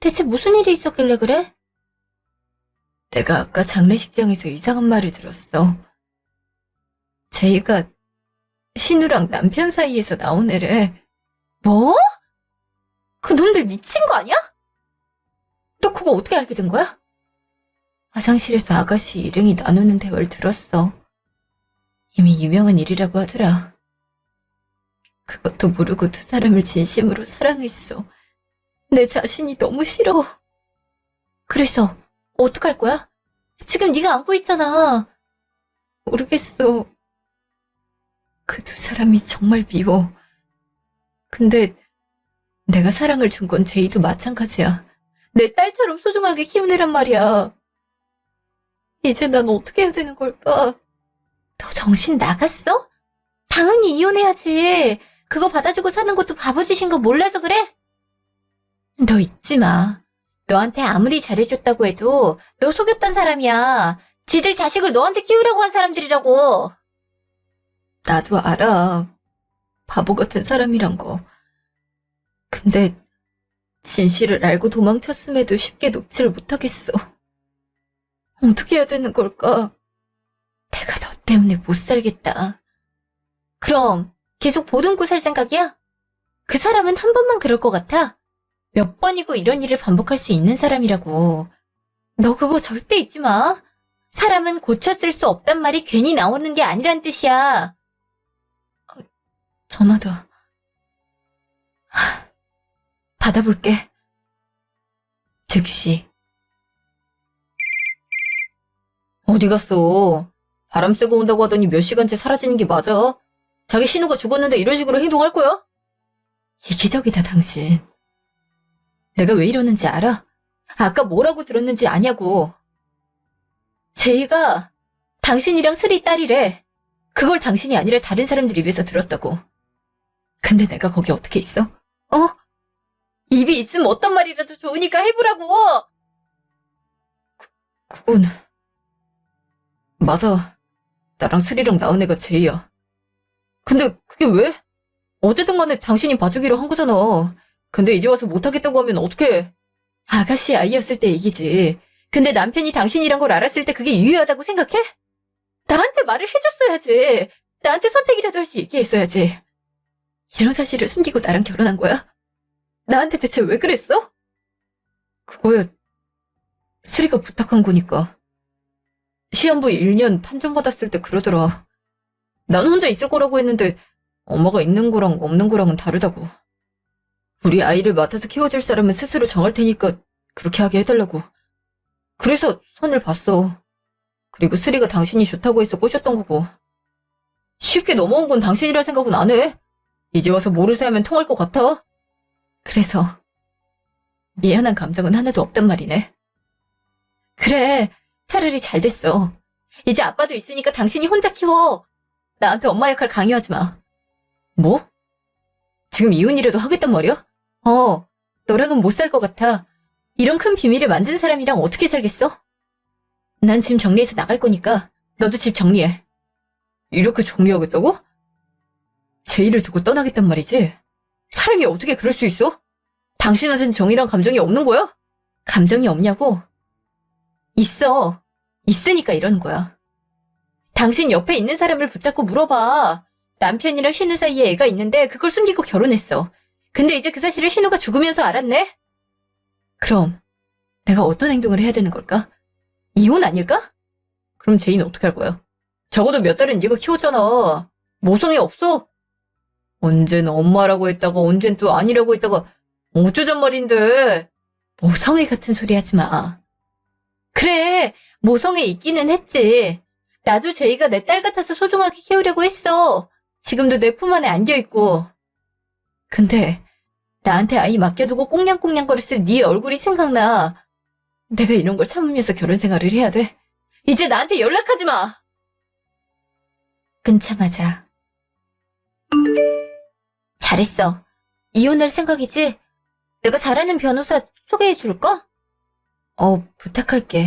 대체 무슨 일이 있었길래 그래? 내가 아까 장례식장에서 이상한 말을 들었어. 제이가 신우랑 남편 사이에서 나온 애래. 뭐? 그 놈들 미친 거 아니야? 너 그거 어떻게 알게 된 거야? 화장실에서 아가씨 일행이 나누는 대화를 들었어. 이미 유명한 일이라고 하더라. 그것도 모르고 두 사람을 진심으로 사랑했어. 내 자신이 너무 싫어. 그래서 어떡할 거야? 지금 네가 안고 있잖아. 모르겠어. 그 두 사람이 정말 미워. 근데 내가 사랑을 준 건 제이도 마찬가지야. 내 딸처럼 소중하게 키운 애란 말이야. 이제 난 어떻게 해야 되는 걸까? 너 정신 나갔어? 당연히 이혼해야지. 그거 받아주고 사는 것도 바보짓인 거 몰라서 그래? 너 잊지 마. 너한테 아무리 잘해줬다고 해도 너 속였던 사람이야. 지들 자식을 너한테 키우라고 한 사람들이라고. 나도 알아. 바보 같은 사람이란 거. 근데 진실을 알고 도망쳤음에도 쉽게 놓지를 못하겠어. 어떻게 해야 되는 걸까? 내가 너 때문에 못 살겠다. 그럼 계속 보듬고 살 생각이야? 그 사람은 한 번만 그럴 것 같아. 몇 번이고 이런 일을 반복할 수 있는 사람이라고. 너 그거 절대 잊지 마. 사람은 고쳤을 수 없단 말이 괜히 나오는 게 아니란 뜻이야. 전화다. 받아볼게. 즉시. 어디 갔어? 바람 쐬고 온다고 하더니 몇 시간째 사라지는 게 맞아? 자기 신우가 죽었는데 이런 식으로 행동할 거야? 이기적이다, 당신. 내가 왜 이러는지 알아? 아까 뭐라고 들었는지 아냐고. 제이가 당신이랑 슬이 딸이래. 그걸 당신이 아니라 다른 사람들 입에서 들었다고. 근데 내가 거기 어떻게 있어? 입이 있으면 어떤 말이라도 좋으니까 해보라고! 그건... 맞아. 나랑 슬이랑 나온 애가 제이야. 근데 그게 왜? 어쨌든 간에 당신이 봐주기로 한 거잖아. 근데 이제 와서 못하겠다고 하면 어떡해. 아가씨 아이였을 때 얘기지. 근데 남편이 당신이란 걸 알았을 때 그게 유효하다고 생각해? 나한테 말을 해줬어야지. 나한테 선택이라도 할 수 있게 했어야지. 이런 사실을 숨기고 나랑 결혼한 거야? 나한테 대체 왜 그랬어? 그거야, 수리가 부탁한 거니까. 시한부 1년 판정받았을 때 그러더라. 난 혼자 있을 거라고 했는데 엄마가 있는 거랑 없는 거랑은 다르다고. 우리 아이를 맡아서 키워줄 사람은 스스로 정할 테니까 그렇게 하게 해달라고. 그래서 선을 봤어. 그리고 수리가 당신이 좋다고 해서 꼬셨던 거고. 쉽게 넘어온 건 당신이라 생각은 안 해. 이제 와서 모르쇠 하면 통할 것 같아. 그래서 미안한 감정은 하나도 없단 말이네. 그래, 차라리 잘 됐어. 이제 아빠도 있으니까 당신이 혼자 키워. 나한테 엄마 역할 강요하지 마. 뭐? 지금 이혼이라도 하겠단 말이야? 너랑은 못 살 것 같아. 이런 큰 비밀을 만든 사람이랑 어떻게 살겠어? 난 짐 정리해서 나갈 거니까 너도 집 정리해. 이렇게 정리하겠다고? 제이를 두고 떠나겠단 말이지? 사람이 어떻게 그럴 수 있어? 당신한테는 정이랑 감정이 없는 거야? 감정이 없냐고? 있어. 있으니까 이러는 거야. 당신 옆에 있는 사람을 붙잡고 물어봐. 남편이랑 신우 사이에 애가 있는데 그걸 숨기고 결혼했어. 근데 이제 그 사실을 신우가 죽으면서 알았네? 그럼 내가 어떤 행동을 해야 되는 걸까? 이혼 아닐까? 그럼 제이는 어떻게 할 거야? 적어도 몇 달은 네가 키웠잖아. 모성애 없어? 언젠 엄마라고 했다가 언젠 또 아니라고 했다가 어쩌잔 말인데. 모성애 같은 소리 하지 마. 그래, 모성애 있기는 했지. 나도 제이가 내 딸 같아서 소중하게 키우려고 했어. 지금도 내 품 안에 안겨있고. 근데 나한테 아이 맡겨두고 꽁냥꽁냥거렸을 네 얼굴이 생각나. 내가 이런 걸 참으면서 결혼 생활을 해야 돼? 이제 나한테 연락하지 마. 끊자마자. 잘했어. 이혼할 생각이지? 내가 잘하는 변호사 소개해줄까? 부탁할게.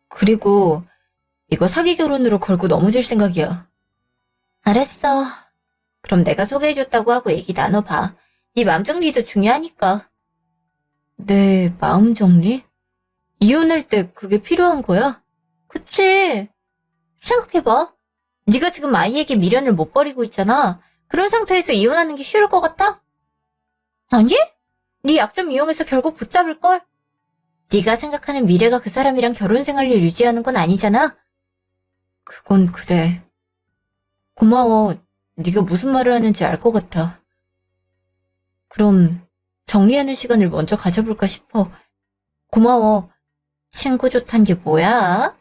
그리고 이거 사기 결혼으로 걸고 넘어질 생각이야. 알았어. 그럼 내가 소개해줬다고 하고 얘기 나눠봐. 네 마음 정리도 중요하니까. 내 마음 정리? 이혼할 때 그게 필요한 거야? 그치. 생각해봐. 네가 지금 아이에게 미련을 못 버리고 있잖아. 그런 상태에서 이혼하는 게 쉬울 것 같아? 아니? 네 약점 이용해서 결국 붙잡을걸? 네가 생각하는 미래가 그 사람이랑 결혼 생활을 유지하는 건 아니잖아? 그건 그래. 고마워. 네가 무슨 말을 하는지 알 것 같아. 그럼 정리하는 시간을 먼저 가져볼까 싶어. 고마워. 친구 좋단 게 뭐야?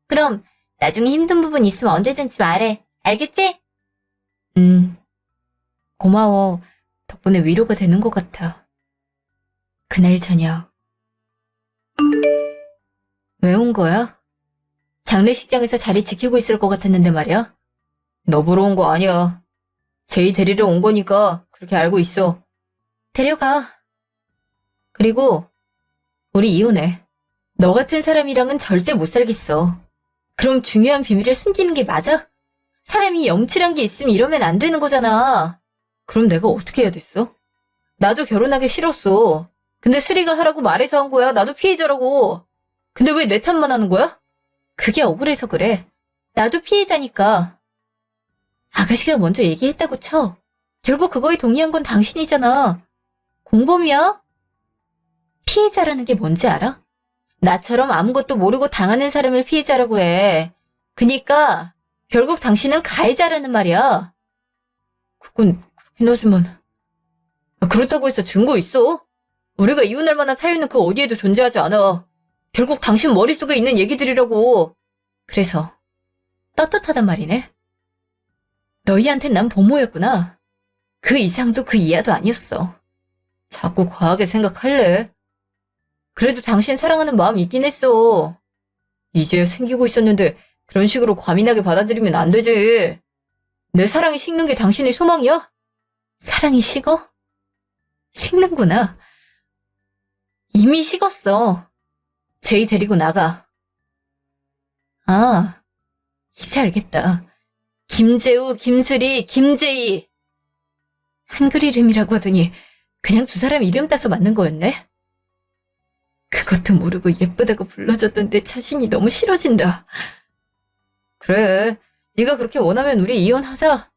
그럼 나중에 힘든 부분 있으면 언제든지 말해. 알겠지? 고마워. 덕분에 위로가 되는 것 같아. 그날 저녁. 왜 온 거야? 장례식장에서 자리 지키고 있을 것 같았는데 말이야. 너 보러 온 거 아니야. 제이 데리러 온 거니까 그렇게 알고 있어. 데려가. 그리고 우리 이혼해. 너 같은 사람이랑은 절대 못 살겠어. 그럼 중요한 비밀을 숨기는 게 맞아? 사람이 염치란 게 있으면 이러면 안 되는 거잖아. 그럼 내가 어떻게 해야 됐어? 나도 결혼하기 싫었어. 근데 수리가 하라고 말해서 한 거야. 나도 피해자라고. 근데 왜 내 탓만 하는 거야? 그게 억울해서 그래. 나도 피해자니까. 아가씨가 먼저 얘기했다고 쳐. 결국 그거에 동의한 건 당신이잖아. 공범이야? 피해자라는 게 뭔지 알아? 나처럼 아무것도 모르고 당하는 사람을 피해자라고 해. 그니까 결국 당신은 가해자라는 말이야. 그건 그렇긴 하지만. 그렇다고 해서 증거 있어? 우리가 이혼할 만한 사유는 그 어디에도 존재하지 않아. 결국 당신 머릿속에 있는 얘기들이라고. 그래서 떳떳하단 말이네. 너희한텐 난 보모였구나. 그 이상도 그 이하도 아니었어. 자꾸 과하게 생각할래? 그래도 당신 사랑하는 마음 있긴 했어. 이제야 생기고 있었는데 그런 식으로 과민하게 받아들이면 안 되지. 내 사랑이 식는 게 당신의 소망이야? 사랑이 식어? 식는구나. 이미 식었어. 제이 데리고 나가. 아, 이제 알겠다. 김재우, 김슬이, 김재희. 한글 이름이라고 하더니 그냥 두 사람 이름 따서 만든 거였네? 그것도 모르고 예쁘다고 불러줬던 내 자신이 너무 싫어진다. 그래, 네가 그렇게 원하면 우리 이혼하자.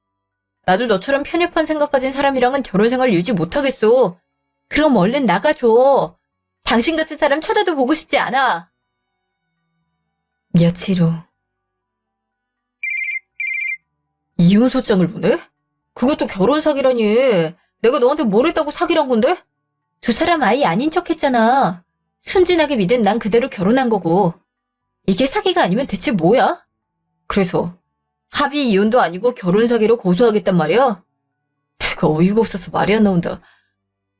나도 너처럼 편협한 생각 가진 사람이랑은 결혼생활 유지 못하겠어. 그럼 얼른 나가줘. 당신 같은 사람 쳐다도 보고 싶지 않아. 며칠 후. 이혼 소장을 보내? 그것도 결혼 사기라니. 내가 너한테 뭘 했다고 사기란 건데? 두 사람 아이 아닌 척 했잖아. 순진하게 믿은 난 그대로 결혼한 거고. 이게 사기가 아니면 대체 뭐야? 그래서 합의 이혼도 아니고 결혼 사기로 고소하겠단 말이야? 내가 어이가 없어서 말이 안 나온다.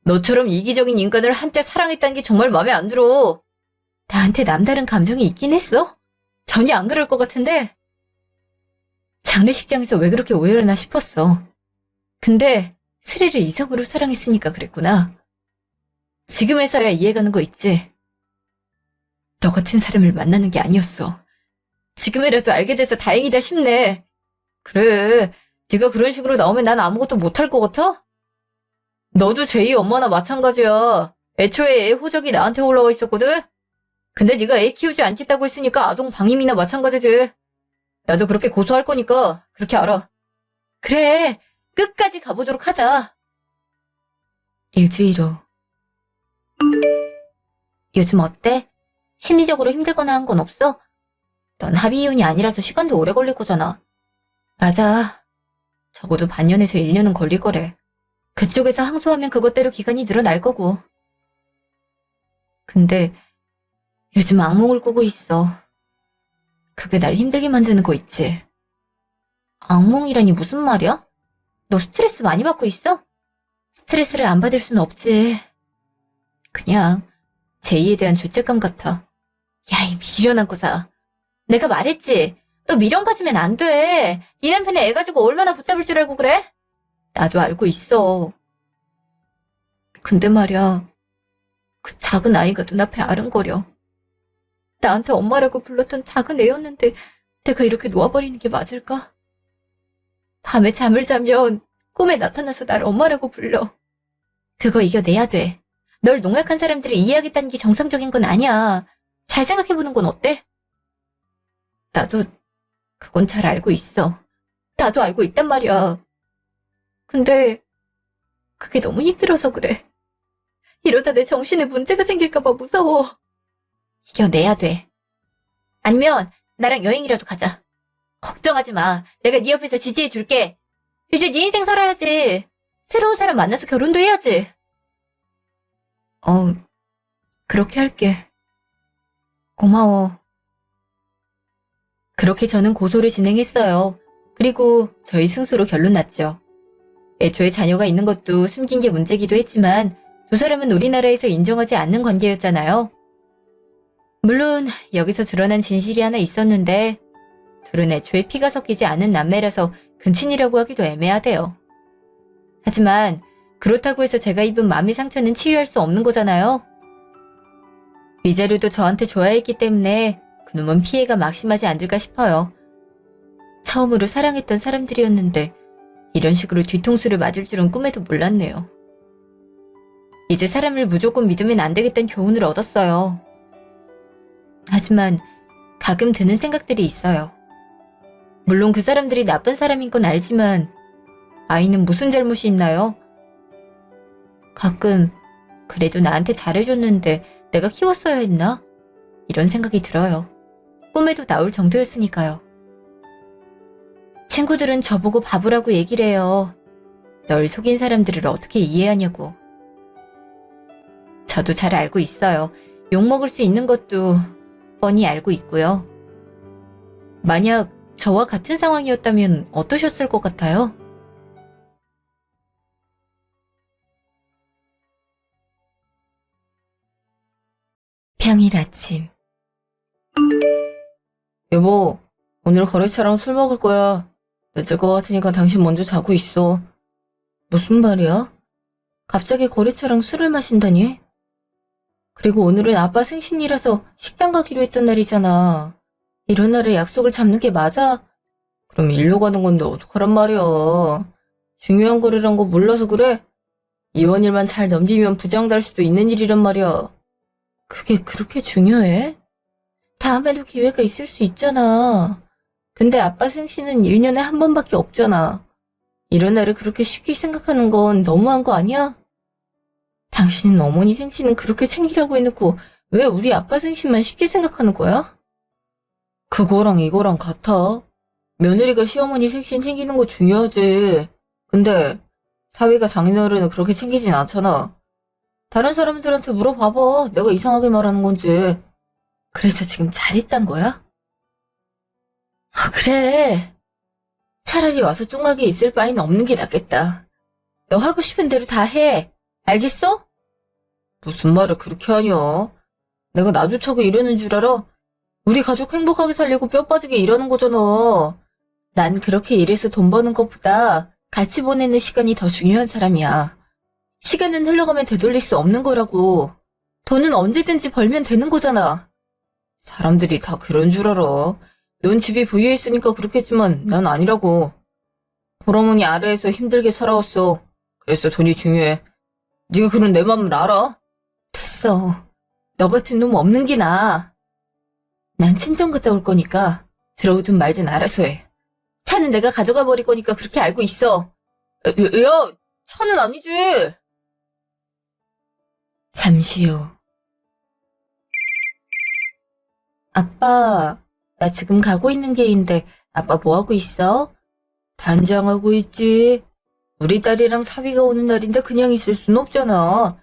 너처럼 이기적인 인간을 한때 사랑했다는 게 정말 마음에 안 들어. 나한테 남다른 감정이 있긴 했어? 전혀 안 그럴 것 같은데. 장례식장에서 왜 그렇게 오해를 하나 싶었어. 근데 스리를 이성으로 사랑했으니까 그랬구나. 지금에서야 이해가는 거 있지? 너 같은 사람을 만나는 게 아니었어. 지금이라도 알게 돼서 다행이다 싶네. 그래, 네가 그런 식으로 나오면 난 아무것도 못할 것 같아? 너도 제이 엄마나 마찬가지야. 애초에 애 호적이 나한테 올라와 있었거든? 근데 네가 애 키우지 않겠다고 했으니까 아동 방임이나 마찬가지지. 나도 그렇게 고소할 거니까 그렇게 알아. 그래, 끝까지 가보도록 하자. 일주일 후. 요즘 어때? 심리적으로 힘들거나 한 건 없어? 넌 합의 이혼이 아니라서 시간도 오래 걸릴 거잖아. 맞아. 적어도 반년에서 1년은 걸릴 거래. 그쪽에서 항소하면 그것대로 기간이 늘어날 거고. 근데 요즘 악몽을 꾸고 있어. 그게 날 힘들게 만드는 거 있지. 악몽이라니 무슨 말이야? 너 스트레스 많이 받고 있어? 스트레스를 안 받을 순 없지. 그냥 제이에 대한 죄책감 같아. 야, 이 미련한 거사. 내가 말했지. 너 미련 가지면 안 돼. 네 남편이 애 가지고 얼마나 붙잡을 줄 알고 그래? 나도 알고 있어. 근데 말이야, 그 작은 아이가 눈앞에 아른거려. 나한테 엄마라고 불렀던 작은 애였는데 내가 이렇게 놓아버리는 게 맞을까? 밤에 잠을 자면 꿈에 나타나서 날 엄마라고 불러. 그거 이겨내야 돼. 널 농락한 사람들을 이해하겠다는 게 정상적인 건 아니야. 잘 생각해보는 건 어때? 나도 그건 잘 알고 있어. 나도 알고 있단 말이야. 근데 그게 너무 힘들어서 그래. 이러다 내 정신에 문제가 생길까봐 무서워. 이겨내야 돼. 아니면 나랑 여행이라도 가자. 걱정하지 마. 내가 네 옆에서 지지해줄게. 이제 네 인생 살아야지. 새로운 사람 만나서 결혼도 해야지. 그렇게 할게. 고마워. 그렇게 저는 고소를 진행했어요. 그리고 저희 승소로 결론 났죠. 애초에 자녀가 있는 것도 숨긴 게 문제기도 했지만 두 사람은 우리나라에서 인정하지 않는 관계였잖아요. 물론 여기서 드러난 진실이 하나 있었는데 둘은 애초에 피가 섞이지 않은 남매라서 근친이라고 하기도 애매하대요. 하지만 그렇다고 해서 제가 입은 마음의 상처는 치유할 수 없는 거잖아요. 위자료도 저한테 줘야 했기 때문에 그놈은 피해가 막심하지 않을까 싶어요. 처음으로 사랑했던 사람들이었는데 이런 식으로 뒤통수를 맞을 줄은 꿈에도 몰랐네요. 이제 사람을 무조건 믿으면 안 되겠다는 교훈을 얻었어요. 하지만 가끔 드는 생각들이 있어요. 물론 그 사람들이 나쁜 사람인 건 알지만 아이는 무슨 잘못이 있나요? 가끔 그래도 나한테 잘해줬는데 내가 키웠어야 했나? 이런 생각이 들어요. 꿈에도 나올 정도였으니까요. 친구들은 저보고 바보라고 얘기를 해요. 널 속인 사람들을 어떻게 이해하냐고. 저도 잘 알고 있어요. 욕먹을 수 있는 것도 뻔히 알고 있고요. 만약 저와 같은 상황이었다면 어떠셨을 것 같아요? 평일 아침. 여보, 오늘 거래처랑 술 먹을 거야. 늦을 것 같으니까 당신 먼저 자고 있어. 무슨 말이야? 갑자기 거래처랑 술을 마신다니? 그리고 오늘은 아빠 생신이라서 식당 가기로 했던 날이잖아. 이런 날에 약속을 잡는 게 맞아? 그럼 일로 가는 건데 어떡하란 말이야. 중요한 거래란 거 몰라서 그래? 이번 일만 잘 넘기면 부장될 수도 있는 일이란 말이야. 그게 그렇게 중요해? 다음에도 기회가 있을 수 있잖아. 근데 아빠 생신은 1년에 한 번밖에 없잖아. 이런 날을 그렇게 쉽게 생각하는 건 너무한 거 아니야? 당신은 어머니 생신은 그렇게 챙기라고 해놓고 왜 우리 아빠 생신만 쉽게 생각하는 거야? 그거랑 이거랑 같아. 며느리가 시어머니 생신 챙기는 거 중요하지. 근데 사위가 장인어른을 그렇게 챙기진 않잖아. 다른 사람들한테 물어봐봐. 내가 이상하게 말하는 건지. 그래서 지금 잘했단 거야? 아, 그래. 차라리 와서 뚱하게 있을 바엔 없는 게 낫겠다. 너 하고 싶은 대로 다 해. 알겠어? 무슨 말을 그렇게 하냐? 내가 나조차고 이러는 줄 알아? 우리 가족 행복하게 살려고 뼈 빠지게 일하는 거잖아. 난 그렇게 일해서 돈 버는 것보다 같이 보내는 시간이 더 중요한 사람이야. 시간은 흘러가면 되돌릴 수 없는 거라고. 돈은 언제든지 벌면 되는 거잖아. 사람들이 다 그런 줄 알아. 넌 집이 부유해 있으니까 그렇겠지만 난 아니라고. 보러머니 아래에서 힘들게 살아왔어. 그래서 돈이 중요해. 네가 그런 내 맘을 알아? 됐어. 너 같은 놈 없는 게 나아. 난 친정 갔다 올 거니까 들어오든 말든 알아서 해. 차는 내가 가져가 버릴 거니까 그렇게 알고 있어. 야, 차는 아니지. 잠시 후. 아빠, 나 지금 가고 있는 길인데 아빠 뭐 하고 있어? 단장하고 있지. 우리 딸이랑 사위가 오는 날인데 그냥 있을 순 없잖아.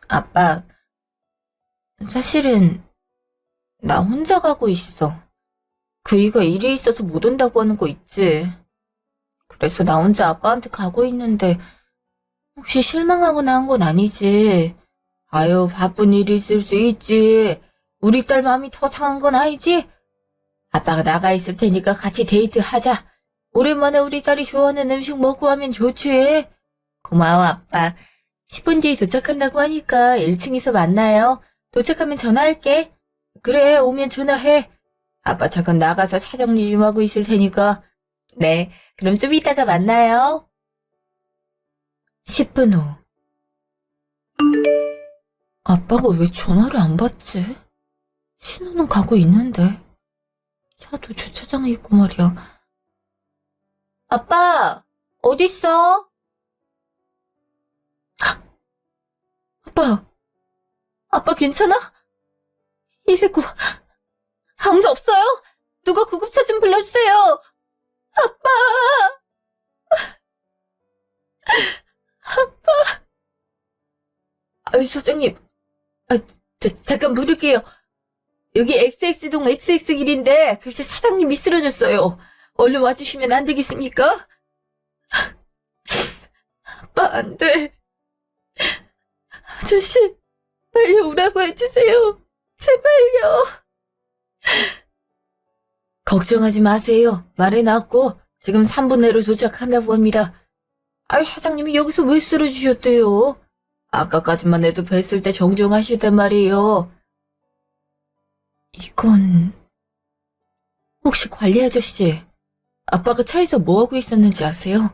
아빠, 사실은 나 혼자 가고 있어. 그이가 일이 있어서 못 온다고 하는 거 있지. 그래서 나 혼자 아빠한테 가고 있는데 혹시 실망하거나 한 건 아니지? 아유, 바쁜 일이 있을 수 있지. 우리 딸 마음이 더 상한 건 아니지? 아빠가 나가 있을 테니까 같이 데이트 하자. 오랜만에 우리 딸이 좋아하는 음식 먹고 하면 좋지. 고마워, 아빠. 10분 뒤에 도착한다고 하니까 1층에서 만나요. 도착하면 전화할게. 그래, 오면 전화해. 아빠 잠깐 나가서 사정리 좀 하고 있을 테니까. 네, 그럼 좀 이따가 만나요. 10분 후. 아빠가 왜 전화를 안 받지? 신호는 가고 있는데. 차도 주차장에 있고 말이야. 아빠, 어딨어? 아빠, 아빠 괜찮아? 119, 아무도 없어요? 누가 구급차 좀 불러주세요. 아빠, 아유, 사장님. 아, 잠깐 물을게요. 여기 XX동 XX길인데 글쎄 사장님이 쓰러졌어요. 얼른 와주시면 안 되겠습니까? 아빠, 안 돼. 아저씨, 빨리 오라고 해주세요. 제발요. 걱정하지 마세요. 말해놨고 지금 3분 내로 도착한다고 합니다. 아유, 사장님이 여기서 왜 쓰러지셨대요? 아까까지만 해도 뵀을 때 정정하셨단 말이에요. 이건... 혹시 관리 아저씨, 아빠가 차에서 뭐하고 있었는지 아세요?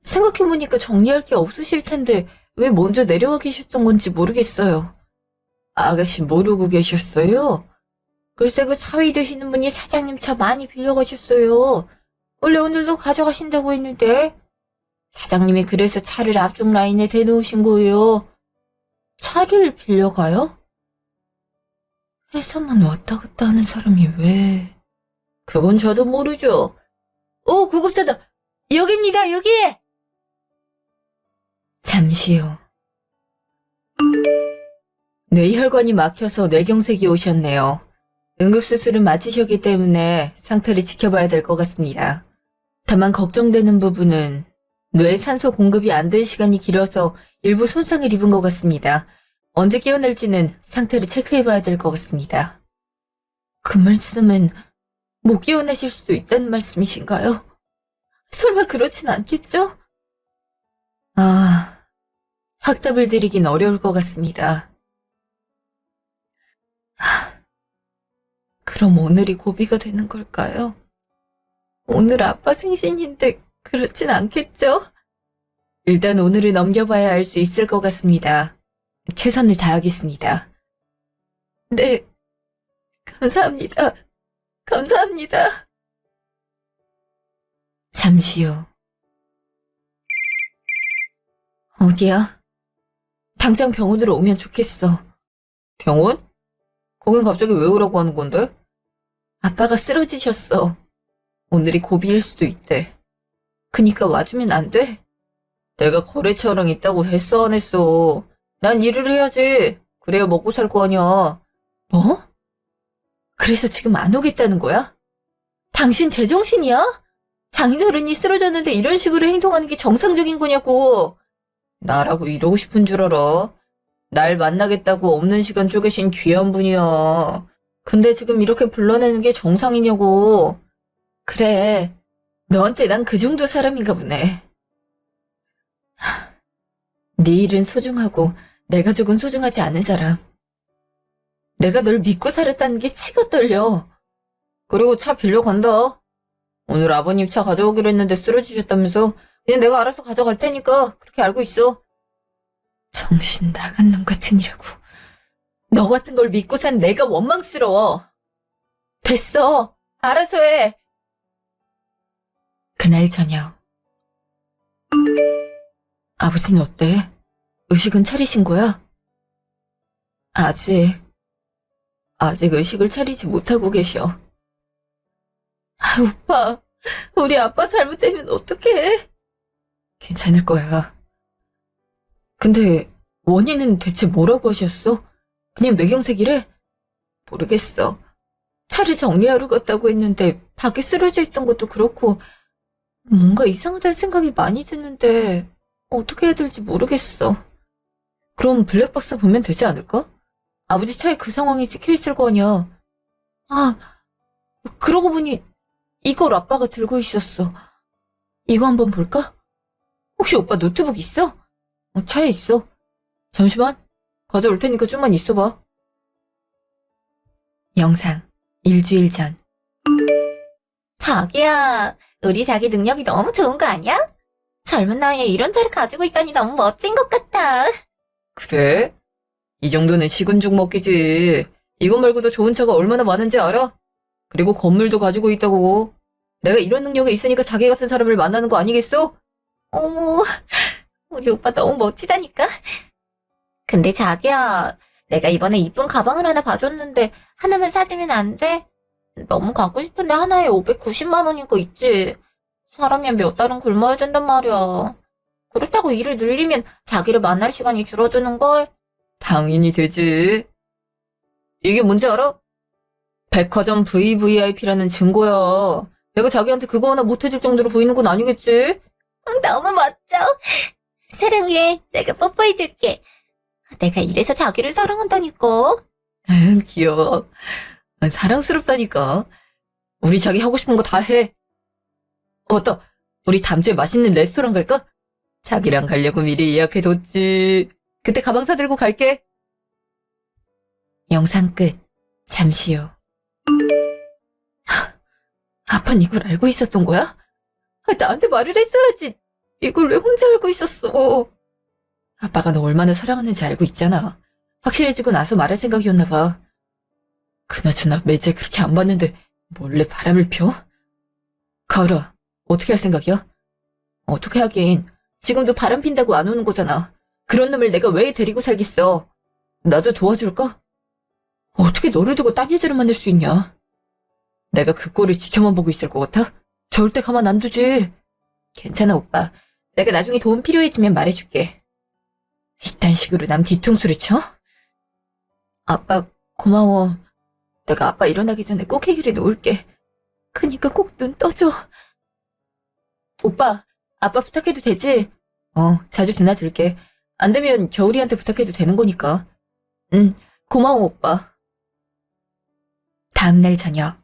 생각해보니까 정리할 게 없으실 텐데 왜 먼저 내려와 계셨던 건지 모르겠어요. 아가씨 모르고 계셨어요? 글쎄 그 사위 되시는 분이 사장님 차 많이 빌려가셨어요. 원래 오늘도 가져가신다고 했는데 사장님이 그래서 차를 앞쪽 라인에 대놓으신 거예요. 차를 빌려가요? 회사만 왔다 갔다 하는 사람이 왜... 그건 저도 모르죠. 오, 구급차다. 여기입니다, 여기! 잠시 후. 뇌혈관이 막혀서 뇌경색이 오셨네요. 응급수술은 마치셨기 때문에 상태를 지켜봐야 될 것 같습니다. 다만 걱정되는 부분은 뇌 산소 공급이 안 된 시간이 길어서 일부 손상을 입은 것 같습니다. 언제 깨어날지는 상태를 체크해봐야 될 것 같습니다. 그 말씀은 못 깨어나실 수도 있다는 말씀이신가요? 설마 그렇진 않겠죠? 아, 확답을 드리긴 어려울 것 같습니다. 그럼 오늘이 고비가 되는 걸까요? 오늘 아빠 생신인데 그렇진 않겠죠? 일단 오늘을 넘겨봐야 알 수 있을 것 같습니다. 최선을 다하겠습니다. 네, 감사합니다. 감사합니다. 잠시 후. 어디야? 당장 병원으로 오면 좋겠어. 병원? 거긴 갑자기 왜 오라고 하는 건데? 아빠가 쓰러지셨어. 오늘이 고비일 수도 있대. 그니까 와주면 안 돼? 내가 거래처랑 있다고 했어, 안 했어? 난 일을 해야지. 그래야 먹고 살 거 아니야. 뭐? 그래서 지금 안 오겠다는 거야? 당신 제정신이야? 장인어른이 쓰러졌는데 이런 식으로 행동하는 게 정상적인 거냐고. 나라고 이러고 싶은 줄 알아. 날 만나겠다고 없는 시간 쪼개신 귀한 분이야. 근데 지금 이렇게 불러내는 게 정상이냐고. 그래, 너한테 난 그 정도 사람인가 보네. 네 일은 소중하고 내 가족은 소중하지 않은 사람. 내가 널 믿고 살았다는 게 치가 떨려. 그리고 차 빌려간다. 오늘 아버님 차 가져오기로 했는데 쓰러지셨다면서 그냥 내가 알아서 가져갈 테니까 그렇게 알고 있어. 정신 나간 놈 같으니라고. 너 같은 걸 믿고 산 내가 원망스러워. 됐어. 알아서 해. 그날 저녁. 아버지는 어때? 의식은 차리신 거야? 아직 의식을 차리지 못하고 계셔. 아, 오빠, 우리 아빠 잘못되면 어떡해? 괜찮을 거야. 근데 원인은 대체 뭐라고 하셨어? 그냥 뇌경색이래? 모르겠어. 차를 정리하러 갔다고 했는데 밖에 쓰러져 있던 것도 그렇고 뭔가 이상하다는 생각이 많이 드는데 어떻게 해야 될지 모르겠어. 그럼 블랙박스 보면 되지 않을까? 아버지 차에 그 상황이 찍혀있을 거 아니야. 아, 그러고 보니 이걸 아빠가 들고 있었어. 이거 한번 볼까? 혹시 오빠 노트북 있어? 차에 있어. 잠시만. 가져올 테니까 좀만 있어봐. 영상. 일주일 전. 자기야, 우리 자기 능력이 너무 좋은 거 아니야? 젊은 나이에 이런 차를 가지고 있다니 너무 멋진 것 같아. 그래? 이 정도는 식은죽 먹기지. 이것 말고도 좋은 차가 얼마나 많은지 알아? 그리고 건물도 가지고 있다고. 내가 이런 능력이 있으니까 자기 같은 사람을 만나는 거 아니겠어? 어머, 우리 오빠 너무 멋지다니까? 근데 자기야, 내가 이번에 이쁜 가방을 하나 봐줬는데 하나만 사주면 안 돼? 너무 갖고 싶은데 하나에 590만 원인 거 있지? 사람이 몇 달은 굶어야 된단 말이야. 그렇다고 일을 늘리면 자기를 만날 시간이 줄어드는걸? 당연히 되지. 이게 뭔지 알아? 백화점 VVIP라는 증거야. 내가 자기한테 그거 하나 못 해줄 정도로 보이는 건 아니겠지? 너무 멋져. 사랑해. 내가 뽀뽀해줄게. 내가 이래서 자기를 사랑한다니까. 귀여워. 사랑스럽다니까. 우리 자기 하고 싶은 거 다 해. 맞다. 우리 다음 주에 맛있는 레스토랑 갈까? 자기랑 가려고 미리 예약해뒀지. 그때 가방 사들고 갈게. 영상 끝. 잠시 후. 아빠는 이걸 알고 있었던 거야? 나한테 말을 했어야지. 이걸 왜 혼자 알고 있었어? 아빠가 너 얼마나 사랑하는지 알고 있잖아. 확실해지고 나서 말할 생각이었나 봐. 그나저나 매제 그렇게 안 봤는데 몰래 바람을 펴? 가을아, 어떻게 할 생각이야? 어떻게 하긴. 지금도 바람 핀다고 안 오는 거잖아. 그런 놈을 내가 왜 데리고 살겠어? 나도 도와줄까? 어떻게 너를 두고 딴 여자를 만날 수 있냐? 내가 그 꼴을 지켜만 보고 있을 것 같아? 절대 가만 안 두지. 괜찮아, 오빠. 내가 나중에 도움 필요해지면 말해줄게. 이딴 식으로 남 뒤통수를 쳐? 아빠, 고마워. 내가 아빠 일어나기 전에 꼭 해결해 놓을게. 그니까 꼭 눈 떠줘. 오빠, 아빠 부탁해도 되지? 자주 드나들게. 안 되면 겨울이한테 부탁해도 되는 거니까. 응, 고마워, 오빠. 다음날 저녁.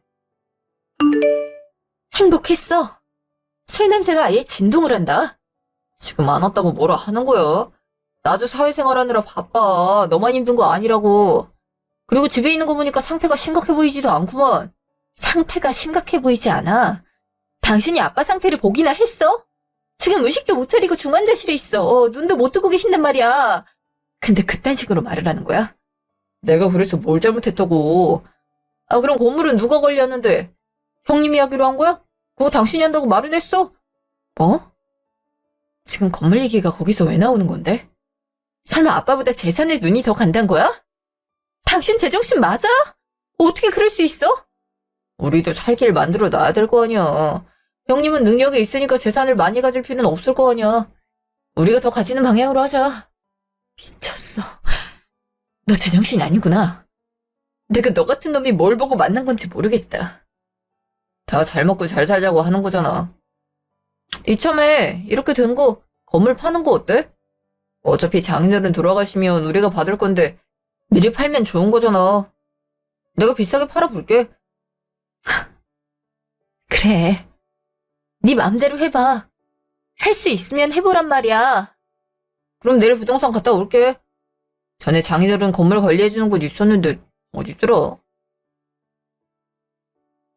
행복했어. 술 냄새가 아예 진동을 한다. 지금 안 왔다고 뭐라 하는 거야? 나도 사회생활하느라 바빠. 너만 힘든 거 아니라고. 그리고 집에 있는 거 보니까 상태가 심각해 보이지도 않구만. 상태가 심각해 보이지 않아. 당신이 아빠 상태를 보기나 했어? 지금 의식도 못 차리고 중환자실에 있어. 눈도 못 뜨고 계신단 말이야. 근데 그딴 식으로 말을 하는 거야? 내가 그래서 뭘 잘못했다고. 아, 그럼 건물은 누가 관리하는데? 형님이 하기로 한 거야? 그거 당신이 한다고 말은 했어? 뭐? 지금 건물 얘기가 거기서 왜 나오는 건데? 설마 아빠보다 재산에 눈이 더 간단 거야? 당신 제정신 맞아? 어떻게 그럴 수 있어? 우리도 살 길 만들어 놔야 될 거 아니야. 형님은 능력이 있으니까 재산을 많이 가질 필요는 없을 거 아니야. 우리가 더 가지는 방향으로 하자. 미쳤어. 너 제정신이 아니구나. 내가 너 같은 놈이 뭘 보고 만난 건지 모르겠다. 다 잘 먹고 잘 살자고 하는 거잖아. 이참에 이렇게 된 거 건물 파는 거 어때? 어차피 장인어른 돌아가시면 우리가 받을 건데 미리 팔면 좋은 거잖아. 내가 비싸게 팔아볼게. 그래. 네 맘대로 해봐. 할 수 있으면 해보란 말이야. 그럼 내일 부동산 갔다 올게. 전에 장인어른 건물 관리해주는 곳 있었는데 어디더라?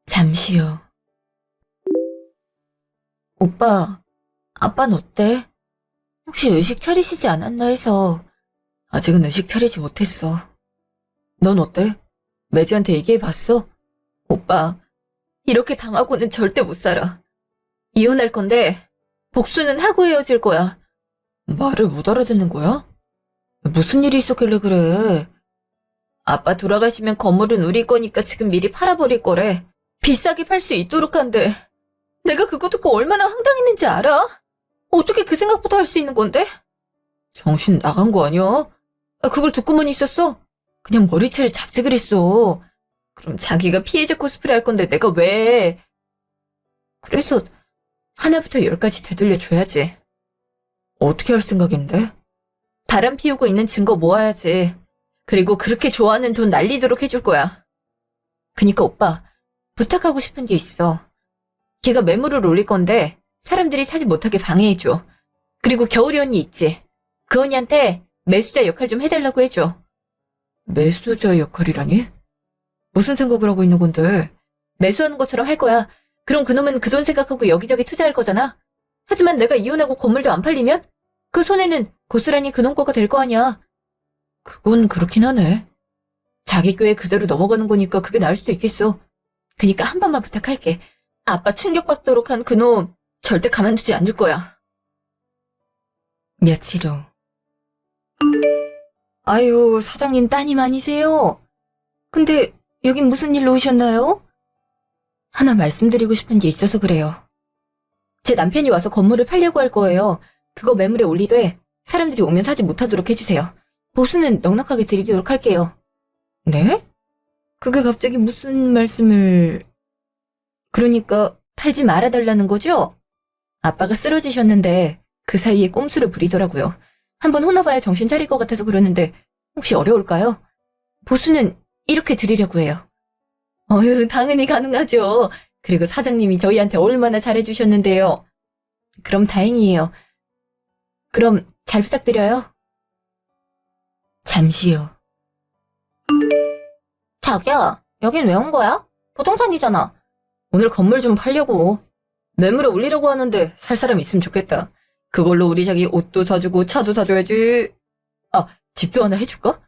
잠시요. 오빠, 아빠는 어때? 혹시 의식 차리시지 않았나 해서. 아직은 의식 차리지 못했어. 넌 어때? 매지한테 얘기해봤어? 오빠, 이렇게 당하고는 절대 못 살아. 이혼할 건데 복수는 하고 헤어질 거야. 말을 못 알아듣는 거야? 무슨 일이 있었길래 그래? 아빠 돌아가시면 건물은 우리 거니까 지금 미리 팔아버릴 거래. 비싸게 팔 수 있도록 한대. 내가 그거 듣고 얼마나 황당했는지 알아? 어떻게 그 생각부터 할 수 있는 건데? 정신 나간 거 아니야? 그걸 듣고만 있었어? 그냥 머리채를 잡지 그랬어. 그럼 자기가 피해자 코스프레 할 건데 내가 왜... 그래서 하나부터 10까지 되돌려줘야지. 어떻게 할 생각인데? 바람 피우고 있는 증거 모아야지. 그리고 그렇게 좋아하는 돈 날리도록 해줄 거야. 그니까 오빠, 부탁하고 싶은 게 있어. 걔가 매물을 올릴 건데 사람들이 사지 못하게 방해해줘. 그리고 겨울이 언니 있지? 그 언니한테 매수자 역할 좀 해달라고 해줘. 매수자 역할이라니? 무슨 생각을 하고 있는 건데? 매수하는 것처럼 할 거야. 그럼 그놈은 그 돈 생각하고 여기저기 투자할 거잖아. 하지만 내가 이혼하고 건물도 안 팔리면 그 손해는 고스란히 그놈 거가 될 거 아니야. 그건 그렇긴 하네. 자기 꾀에 그대로 넘어가는 거니까 그게 나을 수도 있겠어. 그니까 한 번만 부탁할게. 아빠 충격받도록 한 그놈 절대 가만두지 않을 거야. 며칠 후. 아유, 사장님 따님 아니세요? 근데 여긴 무슨 일로 오셨나요? 하나 말씀드리고 싶은 게 있어서 그래요. 제 남편이 와서 건물을 팔려고 할 거예요. 그거 매물에 올리되 사람들이 오면 사지 못하도록 해주세요. 보수는 넉넉하게 드리도록 할게요. 네? 그게 갑자기 무슨 말씀을... 그러니까 팔지 말아달라는 거죠? 아빠가 쓰러지셨는데 그 사이에 꼼수를 부리더라고요. 한번 혼나봐야 정신 차릴 것 같아서 그러는데 혹시 어려울까요? 보수는 이렇게 드리려고 해요. 어휴, 당연히 가능하죠. 그리고 사장님이 저희한테 얼마나 잘해주셨는데요. 그럼 다행이에요. 그럼 잘 부탁드려요. 잠시 후. 자기야, 여긴 왜 온 거야? 부동산이잖아. 오늘 건물 좀 팔려고. 매물에 올리려고 하는데 살 사람 있으면 좋겠다. 그걸로 우리 자기 옷도 사주고 차도 사줘야지. 아, 집도 하나 해줄까?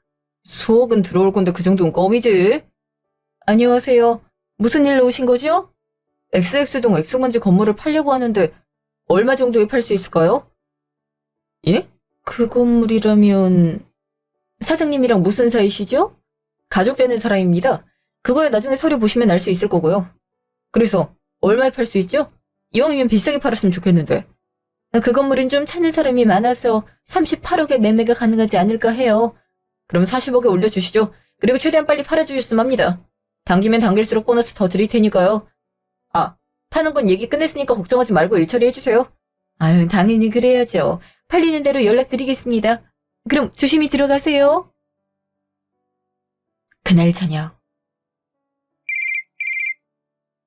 수억은 들어올 건데 그 정도는 껌이지. 안녕하세요. 무슨 일로 오신 거죠? XX동 X먼지 건물을 팔려고 하는데 얼마 정도에 팔 수 있을까요? 예? 그 건물이라면... 사장님이랑 무슨 사이시죠? 가족 되는 사람입니다. 그거야 나중에 서류 보시면 알 수 있을 거고요. 그래서 얼마에 팔 수 있죠? 이왕이면 비싸게 팔았으면 좋겠는데. 그 건물은 좀 찾는 사람이 많아서 38억에 매매가 가능하지 않을까 해요. 그럼 40억에 올려주시죠. 그리고 최대한 빨리 팔아주셨으면 합니다. 당기면 당길수록 보너스 더 드릴 테니까요. 아, 파는 건 얘기 끝냈으니까 걱정하지 말고 일 처리해주세요. 아유, 당연히 그래야죠. 팔리는 대로 연락드리겠습니다. 그럼 조심히 들어가세요. 그날 저녁.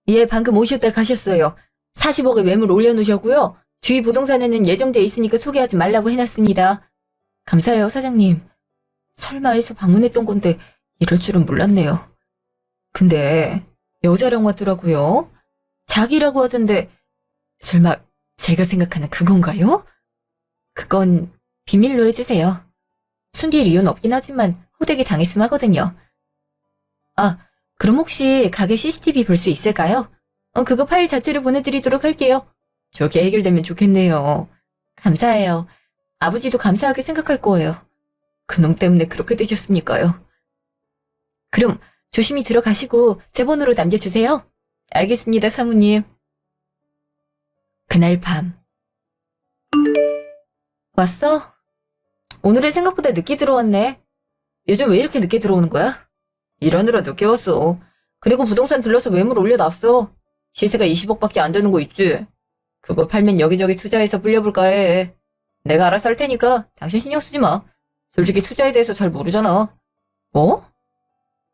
예, 방금 오셨다 가셨어요. 40억에 매물 올려놓으셨고요. 주위 부동산에는 예정돼 있으니까 소개하지 말라고 해놨습니다. 감사해요, 사장님. 설마 해서 방문했던 건데 이럴 줄은 몰랐네요. 근데 여자랑 왔더라고요. 자기라고 하던데 설마 제가 생각하는 그건가요? 그건 비밀로 해주세요. 숨길 이유는 없긴 하지만 호되게 당했음 하거든요. 아, 그럼 혹시 가게 CCTV 볼 수 있을까요? 그거 파일 자체를 보내드리도록 할게요. 저게 해결되면 좋겠네요. 감사해요. 아버지도 감사하게 생각할 거예요. 그놈 때문에 그렇게 되셨으니까요. 그럼 조심히 들어가시고 제 번호로 남겨주세요. 알겠습니다, 사모님. 그날 밤. 왔어? 오늘은 생각보다 늦게 들어왔네. 요즘 왜 이렇게 늦게 들어오는 거야? 일하느라 늦게 왔어. 그리고 부동산 들러서 매물 올려놨어. 시세가 20억밖에 안 되는 거 있지? 그거 팔면 여기저기 투자해서 불려볼까 해. 내가 알아서 할 테니까 당신 신경 쓰지 마. 솔직히 투자에 대해서 잘 모르잖아. 뭐?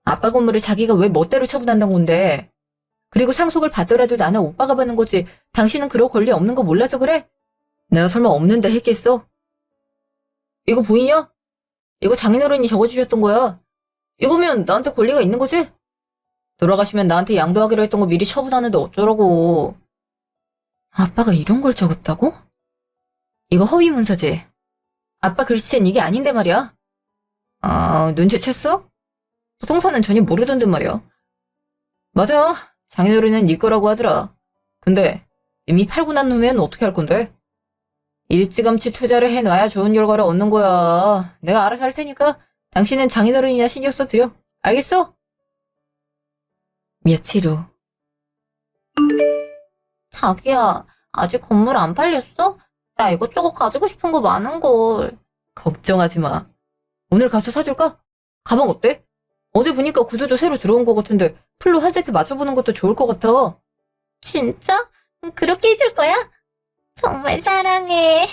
아빠 건물을 자기가 왜 멋대로 처분한다는 건데. 그리고 상속을 받더라도 나는 오빠가 받는 거지. 당신은 그럴 권리 없는 거 몰라서 그래? 내가 설마 없는데 했겠어? 이거 보이냐? 이거 장인어른이 적어주셨던 거야. 이거면 나한테 권리가 있는 거지? 돌아가시면 나한테 양도하기로 했던 거 미리 처분하는데 어쩌라고. 아빠가 이런 걸 적었다고? 이거 허위 문서지. 아빠 글씨체는 이게 아닌데 말이야. 아, 눈치챘어? 부동산은 전혀 모르던데 말이야. 맞아. 장인어른은 네 거라고 하더라. 근데 이미 팔고 난 놈엔 어떻게 할 건데? 일찌감치 투자를 해놔야 좋은 결과를 얻는 거야. 내가 알아서 할 테니까 당신은 장인어른이나 신경 써드려. 알겠어? 며칠 후. 자기야, 아직 건물 안 팔렸어? 나 이것저것 가지고 싶은 거 많은걸. 걱정하지 마. 오늘 가서 사줄까? 가방 어때? 어제 보니까 구두도 새로 들어온 것 같은데 풀로 한 세트 맞춰보는 것도 좋을 것 같아. 진짜? 그렇게 해줄 거야? 정말 사랑해.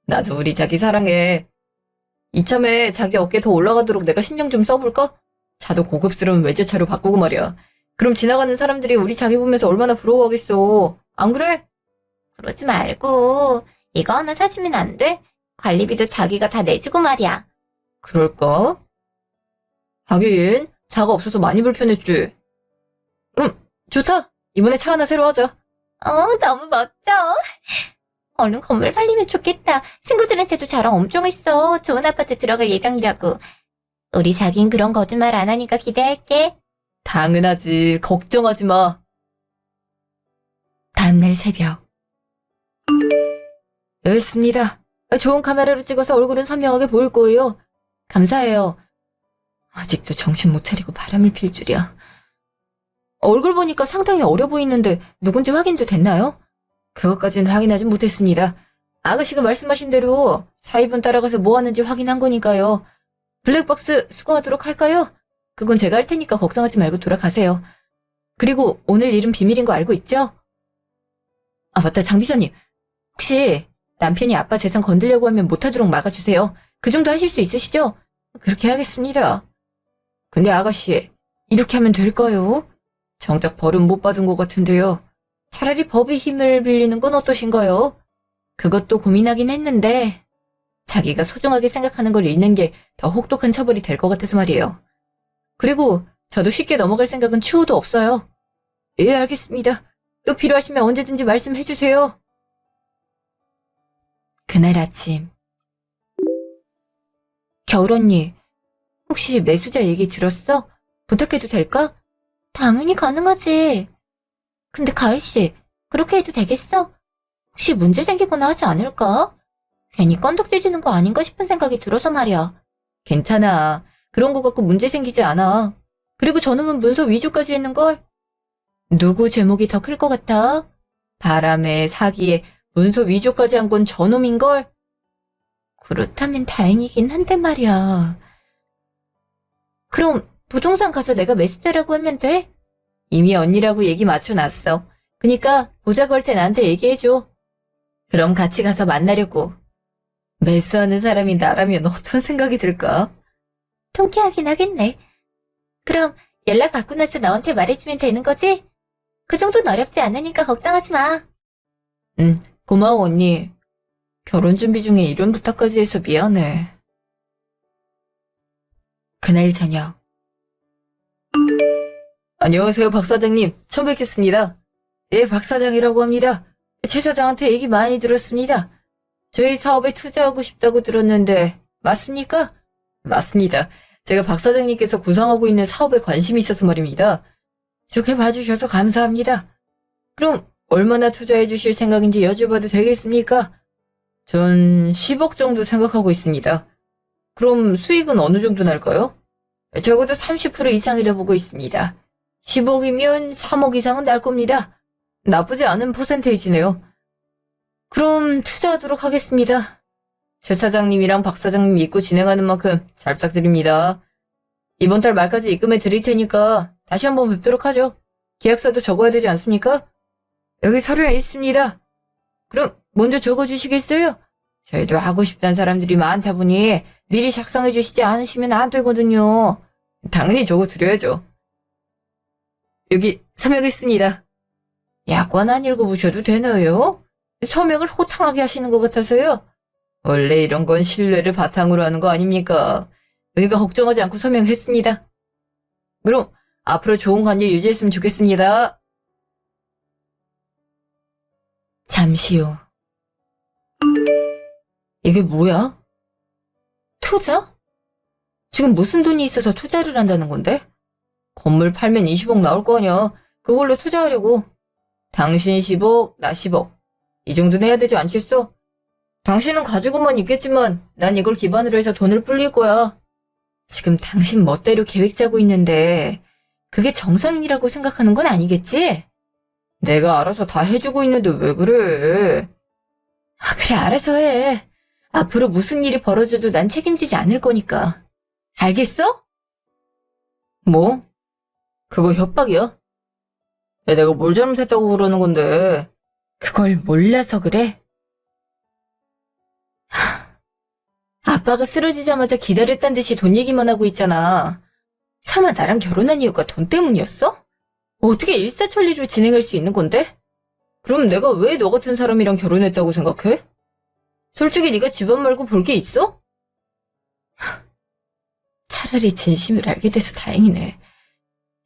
나도 우리 자기 사랑해. 이참에 자기 어깨 더 올라가도록 내가 신경 좀 써볼까? 차도 고급스러운 외제차로 바꾸고 말이야. 그럼 지나가는 사람들이 우리 자기 보면서 얼마나 부러워하겠어. 안 그래? 그러지 말고 이거 하나 사주면 안 돼? 관리비도 자기가 다 내주고 말이야. 그럴까? 하긴 차가 없어서 많이 불편했지. 좋다. 이번에 차 하나 새로 하자. 너무 멋져. 얼른 건물 팔리면 좋겠다. 친구들한테도 자랑 엄청 했어. 좋은 아파트 들어갈 예정이라고. 우리 자긴 그런 거짓말 안 하니까 기대할게. 당연하지. 걱정하지 마. 다음날 새벽. 여였습니다. 좋은 카메라로 찍어서 얼굴은 선명하게 보일 거예요. 감사해요. 아직도 정신 못 차리고 바람을 필 줄이야. 얼굴 보니까 상당히 어려 보이는데 누군지 확인도 됐나요? 그것까지는 확인하진 못했습니다. 아가씨가 말씀하신 대로 사위분 따라가서 뭐 하는지 확인한 거니까요. 블랙박스 수거하도록 할까요? 그건 제가 할 테니까 걱정하지 말고 돌아가세요. 그리고 오늘 일은 비밀인 거 알고 있죠? 아, 맞다. 장비서님. 혹시 남편이 아빠 재산 건들려고 하면 못하도록 막아주세요. 그 정도 하실 수 있으시죠? 그렇게 하겠습니다. 근데 아가씨, 이렇게 하면 될까요? 정작 벌은 못 받은 것 같은데요. 차라리 법의 힘을 빌리는 건 어떠신가요? 그것도 고민하긴 했는데 자기가 소중하게 생각하는 걸 잃는 게 더 혹독한 처벌이 될 것 같아서 말이에요. 그리고 저도 쉽게 넘어갈 생각은 추호도 없어요. 예, 알겠습니다. 또 필요하시면 언제든지 말씀해주세요. 그날 아침. 겨울 언니, 혹시 매수자 얘기 들었어? 부탁해도 될까? 당연히 가능하지. 근데 가을씨, 그렇게 해도 되겠어? 혹시 문제 생기거나 하지 않을까? 괜히 건덕지지는 거 아닌가 싶은 생각이 들어서 말이야. 괜찮아. 그런 거 갖고 문제 생기지 않아. 그리고 저놈은 문서 위조까지 했는걸? 누구 제목이 더 클 것 같아? 바람에 사기에 문서 위조까지 한 건 저놈인걸? 그렇다면 다행이긴 한데 말이야. 그럼 부동산 가서 내가 매수자라고 하면 돼? 이미 언니라고 얘기 맞춰놨어. 그니까 보자고 할 때 나한테 얘기해줘. 그럼 같이 가서 만나려고. 매수하는 사람이 나라면 어떤 생각이 들까? 통쾌하긴 하겠네. 그럼 연락 받고 나서 너한테 말해주면 되는 거지? 그 정도는 어렵지 않으니까 걱정하지 마. 고마워 언니. 결혼 준비 중에 이런 부탁까지 해서 미안해. 그날 저녁. 안녕하세요 박 사장님. 처음 뵙겠습니다. 예, 박 사장이라고 합니다. 최 사장한테 얘기 많이 들었습니다. 저희 사업에 투자하고 싶다고 들었는데 맞습니까? 맞습니다. 제가 박 사장님께서 구상하고 있는 사업에 관심이 있어서 말입니다. 좋게 봐주셔서 감사합니다. 그럼 얼마나 투자해 주실 생각인지 여쭤봐도 되겠습니까? 전 10억 정도 생각하고 있습니다. 그럼 수익은 어느 정도 날까요? 적어도 30% 이상이라 보고 있습니다. 10억이면 3억 이상은 날 겁니다. 나쁘지 않은 퍼센테이지네요. 그럼 투자하도록 하겠습니다. 최 사장님이랑 박 사장님 믿고 진행하는 만큼 잘 부탁드립니다. 이번 달 말까지 입금해 드릴 테니까 다시 한번 뵙도록 하죠. 계약서도 적어야 되지 않습니까? 여기 서류에 있습니다. 그럼 먼저 적어주시겠어요? 저희도 하고 싶다는 사람들이 많다 보니 미리 작성해 주시지 않으시면 안 되거든요. 당연히 적어드려야죠. 여기 서명했습니다. 약관 안 읽어보셔도 되나요? 서명을 호탕하게 하시는 것 같아서요. 원래 이런 건 신뢰를 바탕으로 하는 거 아닙니까? 그러니까 걱정하지 않고 서명했습니다. 그럼 앞으로 좋은 관계 유지했으면 좋겠습니다. 잠시요. 이게 뭐야? 투자? 지금 무슨 돈이 있어서 투자를 한다는 건데? 건물 팔면 20억 나올 거 아니야. 그걸로 투자하려고. 당신 10억, 나 10억. 이 정도는 해야 되지 않겠어? 당신은 가지고만 있겠지만 난 이걸 기반으로 해서 돈을 불릴 거야. 지금 당신 멋대로 계획 짜고 있는데 그게 정상이라고 생각하는 건 아니겠지? 내가 알아서 다 해주고 있는데 왜 그래? 아, 그래, 알아서 해. 앞으로 무슨 일이 벌어져도 난 책임지지 않을 거니까. 알겠어? 뭐? 그거 협박이야? 야, 내가 뭘 잘못했다고 그러는 건데. 그걸 몰라서 그래? 아빠가 쓰러지자마자 기다렸단 듯이 돈 얘기만 하고 있잖아. 설마 나랑 결혼한 이유가 돈 때문이었어? 어떻게 일사천리로 진행할 수 있는 건데? 그럼 내가 왜 너 같은 사람이랑 결혼했다고 생각해? 솔직히 네가 집안 말고 볼 게 있어? 차라리 진심을 알게 돼서 다행이네.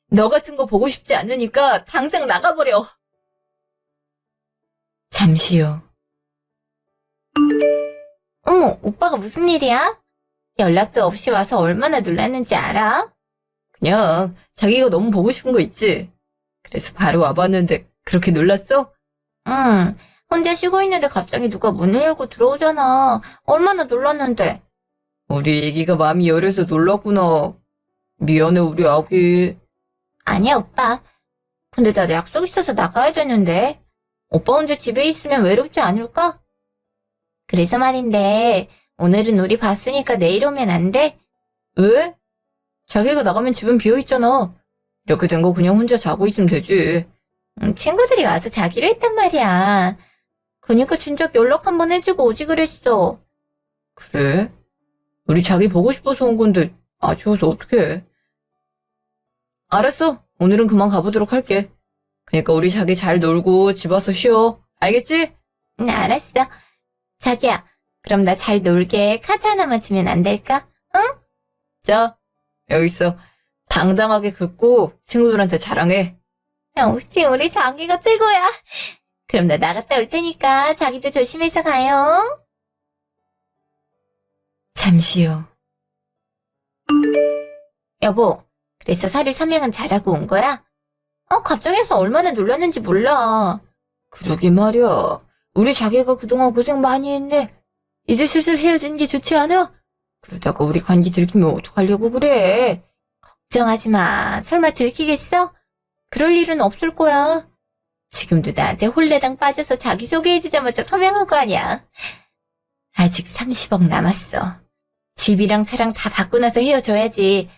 너 같은 거 보고 싶지 않으니까 당장 나가버려. 잠시요. 어머, 오빠가 무슨 일이야? 연락도 없이 와서 얼마나 놀랐는지 알아? 그냥 자기가 너무 보고 싶은 거 있지? 그래서 바로 와봤는데 그렇게 놀랐어? 응, 혼자 쉬고 있는데 갑자기 누가 문을 열고 들어오잖아. 얼마나 놀랐는데. 우리 애기가 마음이 여려서 놀랐구나. 미안해 우리 아기. 아니야, 오빠. 근데 나 약속 있어서 나가야 되는데. 오빠 혼자 집에 있으면 외롭지 않을까? 그래서 말인데, 오늘은 우리 봤으니까 내일 오면 안 돼? 왜? 자기가 나가면 집은 비어있잖아. 이렇게 된 거 그냥 혼자 자고 있으면 되지. 친구들이 와서 자기로 했단 말이야. 그니까 진작 연락 한번 해주고 오지 그랬어. 그래? 우리 자기 보고 싶어서 온 건데 아쉬워서 어떡해. 알았어. 오늘은 그만 가보도록 할게. 그러니까 우리 자기 잘 놀고 집 와서 쉬어. 알겠지? 알았어. 자기야, 그럼 나 잘 놀게. 카드 하나만 주면 안 될까? 자, 여기 있어. 당당하게 긁고 친구들한테 자랑해. 역시 우리 자기가 최고야. 그럼 나 나갔다 올 테니까 자기도 조심해서 가요. 잠시요. 여보, 그래서 서류 서명은 잘하고 온 거야? 갑자기 해서 얼마나 놀랐는지 몰라. 그러게 말이야. 우리 자기가 그동안 고생 많이 했네. 이제 슬슬 헤어지는 게 좋지 않아? 그러다가 우리 관계 들키면 어떡하려고 그래. 걱정하지 마. 설마 들키겠어? 그럴 일은 없을 거야. 지금도 나한테 홀레당 빠져서 자기 소개해주자마자 서명한 거 아니야. 아직 30억 남았어. 집이랑 차랑 다 받고 나서 헤어져야지.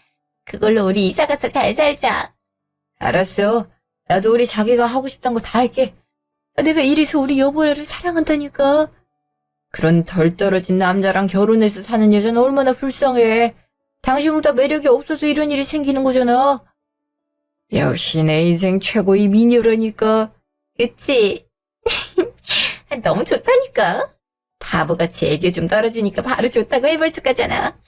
그걸로 우리 이사 가서 잘 살자. 알았어. 나도 우리 자기가 하고 싶단 거 다 할게. 내가 이래서 우리 여보를 사랑한다니까. 그런 덜 떨어진 남자랑 결혼해서 사는 여자는 얼마나 불쌍해. 당신보다 매력이 없어서 이런 일이 생기는 거잖아. 역시 내 인생 최고의 미녀라니까. 그치? 너무 좋다니까. 바보같이 애교 좀 떨어주니까 바로 좋다고 해벌쭉하잖아.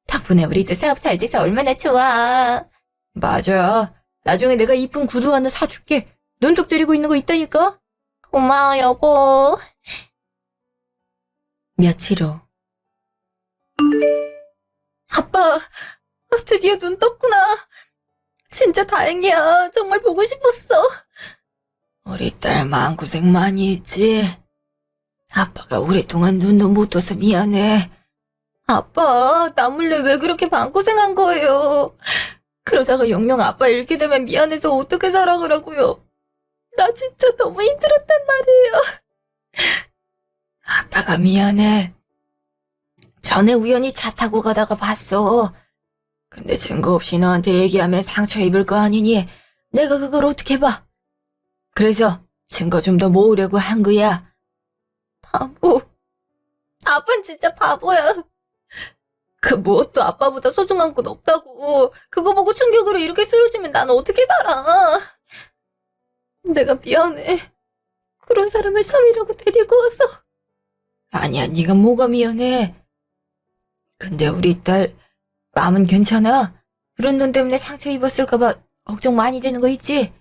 덕분에 우리도 사업 잘 돼서 얼마나 좋아. 맞아. 나중에 내가 이쁜 구두 하나 사줄게. 눈독 들이고 있는 거 있다니까. 고마워, 여보. 며칠 후. 아빠, 드디어 눈 떴구나. 진짜 다행이야. 정말 보고 싶었어. 우리 딸 마음고생 많이 했지? 아빠가 오랫동안 눈도 못 떠서 미안해. 아빠, 나 몰래 왜 그렇게 마음고생한 거예요? 그러다가 영영 아빠 잃게 되면 미안해서 어떻게 살아가라고요? 나 진짜 너무 힘들었단 말이에요. 아빠가 미안해. 전에 우연히 차 타고 가다가 봤어. 근데 증거 없이 너한테 얘기하면 상처 입을 거 아니니 내가 그걸 어떻게 봐. 그래서 증거 좀 더 모으려고 한 거야. 바보. 아빠는 진짜 바보야. 그 무엇도 아빠보다 소중한 건 없다고. 그거 보고 충격으로 이렇게 쓰러지면 난 어떻게 살아. 내가 미안해. 그런 사람을 사위라고 데리고 와서. 아니야, 네가 뭐가 미안해. 근데 우리 딸 마음은 괜찮아? 그런 돈 때문에 상처 입었을까봐 걱정 많이 되는 거 있지?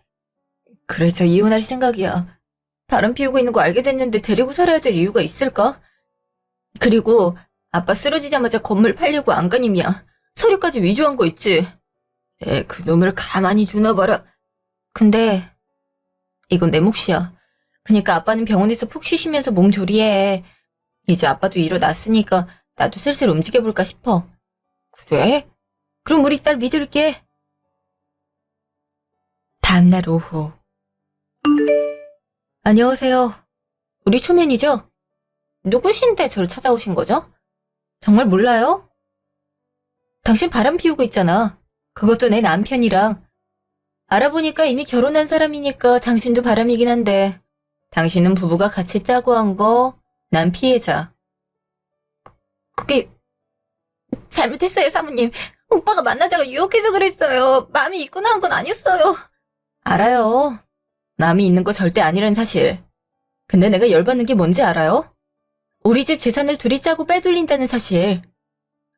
그래서 이혼할 생각이야. 바람 피우고 있는 거 알게 됐는데 데리고 살아야 될 이유가 있을까? 그리고 아빠 쓰러지자마자 건물 팔려고 안간힘이야. 서류까지 위조한 거 있지? 그놈을 가만히 두나봐라. 근데 이건 내 몫이야. 그니까 아빠는 병원에서 푹 쉬시면서 몸 조리해. 이제 아빠도 일어났으니까 나도 슬슬 움직여볼까 싶어. 그래? 그럼 우리 딸 믿을게. 다음날 오후. 안녕하세요. 우리 초면이죠? 누구신데 저를 찾아오신 거죠? 정말 몰라요? 당신 바람 피우고 있잖아. 그것도 내 남편이랑. 알아보니까 이미 결혼한 사람이니까 당신도 바람이긴 한데 당신은 부부가 같이 짜고 한 거, 난 피해자. 그게 잘못했어요, 사모님. 오빠가 만나자고 유혹해서 그랬어요. 마음이 있거나 한 건 아니었어요. 알아요. 마음이 있는 거 절대 아니란 사실. 근데 내가 열받는 게 뭔지 알아요? 우리 집 재산을 둘이 짜고 빼돌린다는 사실.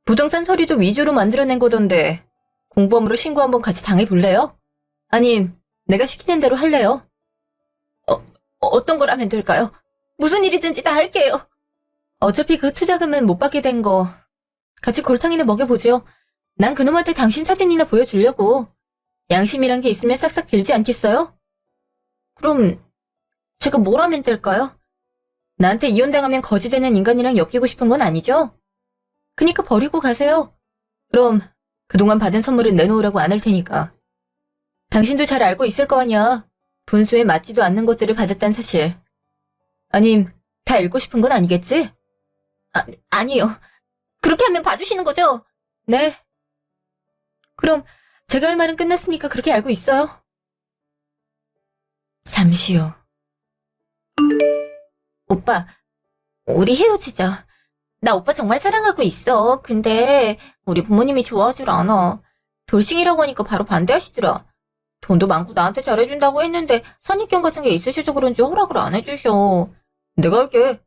부동산 서류도 위조로 만들어낸 거던데 공범으로 신고 한번 같이 당해볼래요? 아님 내가 시키는 대로 할래요? 어떤 걸 하면 될까요? 무슨 일이든지 다 할게요. 어차피 그 투자금은 못 받게 된 거 같이 골탕이나 먹여보죠. 난 그놈한테 당신 사진이나 보여주려고. 양심이란 게 있으면 싹싹 빌지 않겠어요? 그럼 제가 뭘 하면 될까요? 나한테 이혼당하면 거지되는 인간이랑 엮이고 싶은 건 아니죠? 그니까 버리고 가세요. 그럼 그동안 받은 선물은 내놓으라고 안 할 테니까. 당신도 잘 알고 있을 거 아니야. 분수에 맞지도 않는 것들을 받았단 사실. 아님 다 읽고 싶은 건 아니겠지? 아니요. 그렇게 하면 봐주시는 거죠? 네. 그럼 제가 할 말은 끝났으니까 그렇게 알고 있어요. 잠시 후. 오빠, 우리 헤어지자. 나 오빠 정말 사랑하고 있어. 근데 우리 부모님이 좋아하질 않아. 돌싱이라고 하니까 바로 반대하시더라. 돈도 많고 나한테 잘해준다고 했는데 선입견 같은 게 있으셔서 그런지 허락을 안 해주셔. 내가 할게.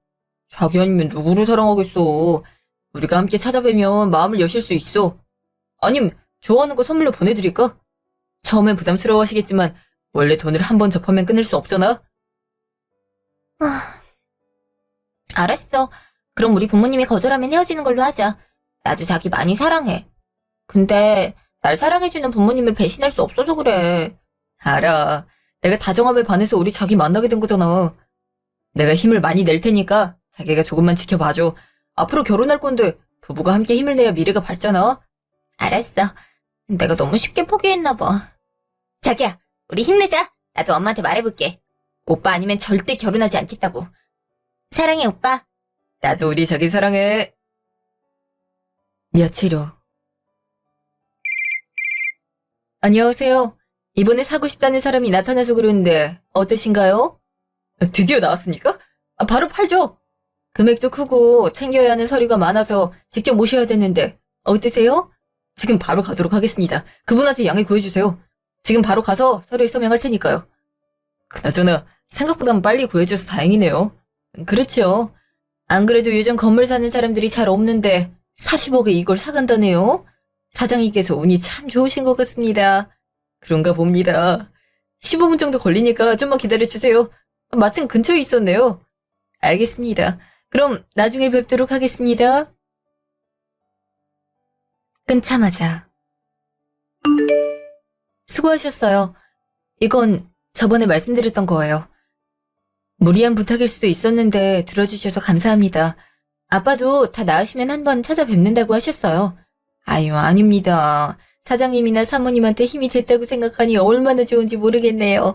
자기 아니면 누구를 사랑하겠어. 우리가 함께 찾아뵈면 마음을 여실 수 있어. 아님 좋아하는 거 선물로 보내드릴까? 처음엔 부담스러워하시겠지만 원래 돈을 한 번 접하면 끊을 수 없잖아. 알았어. 그럼 우리 부모님이 거절하면 헤어지는 걸로 하자. 나도 자기 많이 사랑해. 근데 날 사랑해주는 부모님을 배신할 수 없어서 그래. 알아. 내가 다정함에 반해서 우리 자기 만나게 된 거잖아. 내가 힘을 많이 낼 테니까 자기가 조금만 지켜봐줘. 앞으로 결혼할 건데 부부가 함께 힘을 내야 미래가 밝잖아. 알았어. 내가 너무 쉽게 포기했나 봐. 자기야, 우리 힘내자. 나도 엄마한테 말해볼게. 오빠 아니면 절대 결혼하지 않겠다고. 사랑해, 오빠. 나도 우리 자기 사랑해. 며칠 후. 안녕하세요. 이번에 사고 싶다는 사람이 나타나서 그러는데 어떠신가요? 드디어 나왔습니까? 바로 팔죠. 금액도 크고 챙겨야 하는 서류가 많아서 직접 모셔야 되는데 어떠세요? 지금 바로 가도록 하겠습니다. 그분한테 양해 구해주세요. 지금 바로 가서 서류에 서명할 테니까요. 그나저나 생각보단 빨리 구해줘서 다행이네요. 그렇죠. 안 그래도 요즘 건물 사는 사람들이 잘 없는데 40억에 이걸 사간다네요. 사장님께서 운이 참 좋으신 것 같습니다. 그런가 봅니다. 15분 정도 걸리니까 좀만 기다려주세요. 마침 근처에 있었네요. 알겠습니다. 그럼 나중에 뵙도록 하겠습니다. 끊자마자. 수고하셨어요. 이건 저번에 말씀드렸던 거예요. 무리한 부탁일 수도 있었는데 들어주셔서 감사합니다. 아빠도 다 나으시면 한번 찾아뵙는다고 하셨어요. 아유, 아닙니다. 사장님이나 사모님한테 힘이 됐다고 생각하니 얼마나 좋은지 모르겠네요.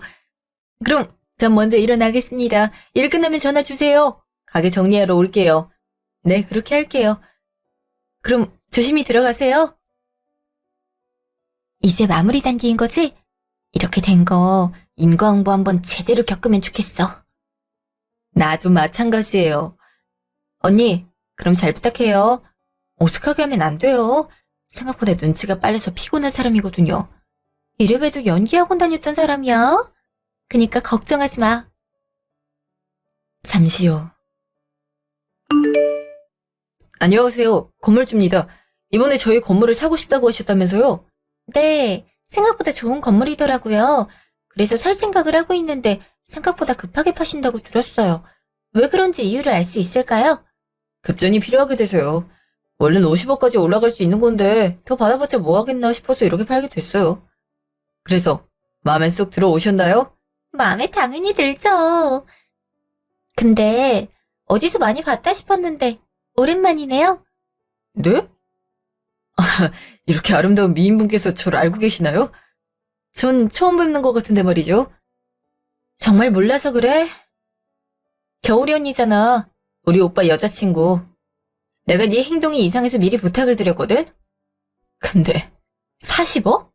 그럼 전 먼저 일어나겠습니다. 일 끝나면 전화 주세요. 가게 정리하러 올게요. 네, 그렇게 할게요. 그럼 조심히 들어가세요. 이제 마무리 단계인 거지? 이렇게 된 거 인과응보 한번 제대로 겪으면 좋겠어. 나도 마찬가지예요. 언니, 그럼 잘 부탁해요. 어색하게 하면 안 돼요. 생각보다 눈치가 빨라서 피곤한 사람이거든요. 이래봬도 연기학원 다녔던 사람이야. 그니까 걱정하지 마. 잠시요. 안녕하세요. 건물주입니다. 이번에 저희 건물을 사고 싶다고 하셨다면서요? 네, 생각보다 좋은 건물이더라고요. 그래서 살 생각을 하고 있는데 생각보다 급하게 파신다고 들었어요. 왜 그런지 이유를 알 수 있을까요? 급전이 필요하게 돼서요. 원래는 50억까지 올라갈 수 있는 건데 더 받아봤자 뭐 하겠나 싶어서 이렇게 팔게 됐어요. 그래서 마음에 쏙 들어오셨나요? 마음에 당연히 들죠. 근데 어디서 많이 봤다 싶었는데 오랜만이네요. 네? 이렇게 아름다운 미인분께서 저를 알고 계시나요? 전 처음 뵙는 것 같은데 말이죠. 정말 몰라서 그래? 겨울이 언니잖아. 우리 오빠 여자친구. 내가 네 행동이 이상해서 미리 부탁을 드렸거든? 근데 40억?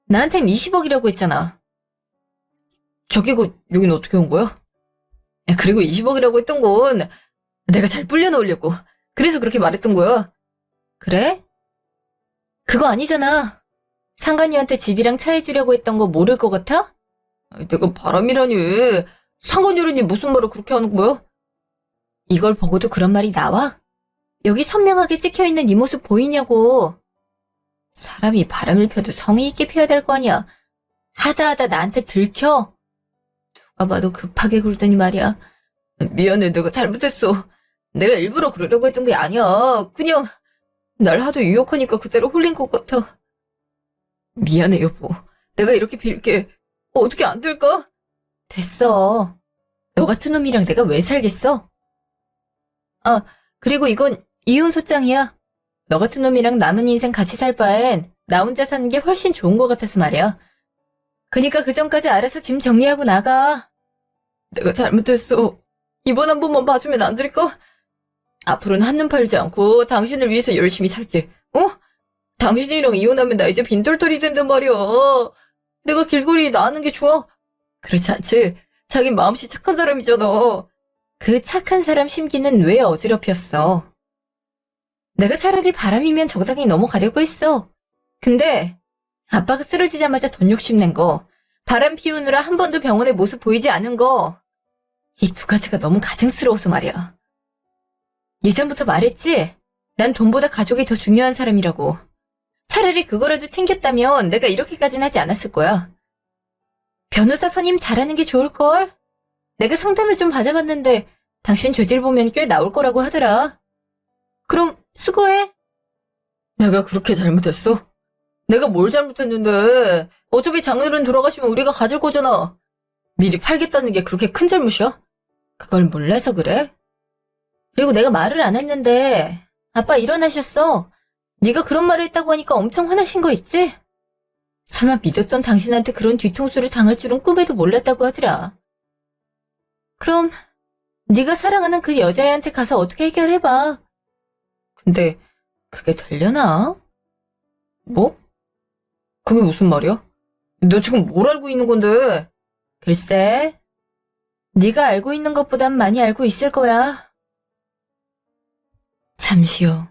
나한텐 20억이라고 했잖아. 저기고 여긴 어떻게 온 거야? 야, 그리고 20억이라고 했던 건 내가 잘 불려놓으려고. 그래서 그렇게 말했던 거야. 그래? 그거 아니잖아. 상관녀한테 집이랑 차 해주려고 했던 거 모를 것 같아? 아이, 내가 바람이라니. 상관녀라니 무슨 말을 그렇게 하는 거야? 이걸 보고도 그런 말이 나와? 여기 선명하게 찍혀있는 이 모습 보이냐고. 사람이 바람을 펴도 성의 있게 펴야 될 거 아니야. 하다 나한테 들켜. 누가 봐도 급하게 굴더니 말이야. 미안해, 내가 잘못했어. 내가 일부러 그러려고 했던 게 아니야. 그냥 날 하도 유혹하니까 그대로 홀린 것 같아. 미안해, 여보. 내가 이렇게 빌게 어떻게 안 될까? 됐어. 너 같은 놈이랑 내가 왜 살겠어? 아, 그리고 이건 이혼 소장이야. 너 같은 놈이랑 남은 인생 같이 살 바엔 나 혼자 사는 게 훨씬 좋은 것 같아서 말이야. 그니까 그 전까지 알아서 짐 정리하고 나가. 내가 잘못했어. 이번 한 번만 봐주면 안 될까? 앞으로는 한눈 팔지 않고 당신을 위해서 열심히 살게. 어? 당신이랑 이혼하면 나 이제 빈털털이 된단 말이야. 내가 길거리에 나가는 게 좋아? 그렇지 않지? 자긴 마음씨 착한 사람이잖아. 그 착한 사람 심기는 왜 어지럽혔어? 내가 차라리 바람이면 적당히 넘어가려고 했어. 근데 아빠가 쓰러지자마자 돈 욕심낸 거, 바람 피우느라 한 번도 병원에 모습 보이지 않은 거, 이 두 가지가 너무 가증스러워서 말이야. 예전부터 말했지? 난 돈보다 가족이 더 중요한 사람이라고. 차라리 그거라도 챙겼다면 내가 이렇게까진 하지 않았을 거야. 변호사 선임 잘하는 게 좋을걸? 내가 상담을 좀 받아봤는데 당신 죄질 보면 꽤 나올 거라고 하더라. 그럼 수고해. 내가 그렇게 잘못했어? 내가 뭘 잘못했는데 어차피 장인어른 돌아가시면 우리가 가질 거잖아. 미리 팔겠다는 게 그렇게 큰 잘못이야? 그걸 몰라서 그래? 그리고 내가 말을 안 했는데 아빠 일어나셨어. 네가 그런 말을 했다고 하니까 엄청 화나신 거 있지? 설마 믿었던 당신한테 그런 뒤통수를 당할 줄은 꿈에도 몰랐다고 하더라. 그럼 네가 사랑하는 그 여자애한테 가서 어떻게 해결해봐. 근데 그게 되려나? 뭐? 그게 무슨 말이야? 너 지금 뭘 알고 있는 건데? 글쎄, 네가 알고 있는 것보단 많이 알고 있을 거야. 잠시요.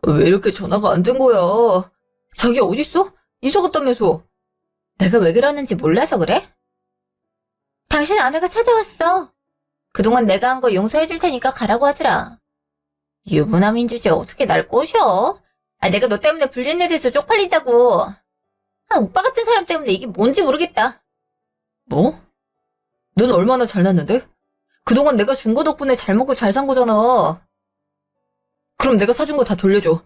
왜 이렇게 전화가 안 된 거야? 자기 어딨어? 이사 갔다면서. 내가 왜 그러는지 몰라서 그래? 당신 아내가 찾아왔어. 그동안 내가 한 거 용서해줄 테니까 가라고 하더라. 유부남인 주제 어떻게 날 꼬셔? 내가 너 때문에 불륜에 대해서 쪽팔린다고. 오빠 같은 사람 때문에 이게 뭔지 모르겠다. 뭐? 넌 얼마나 잘났는데? 그동안 내가 준 거 덕분에 잘 먹고 잘 산 거잖아. 그럼 내가 사준 거 다 돌려줘.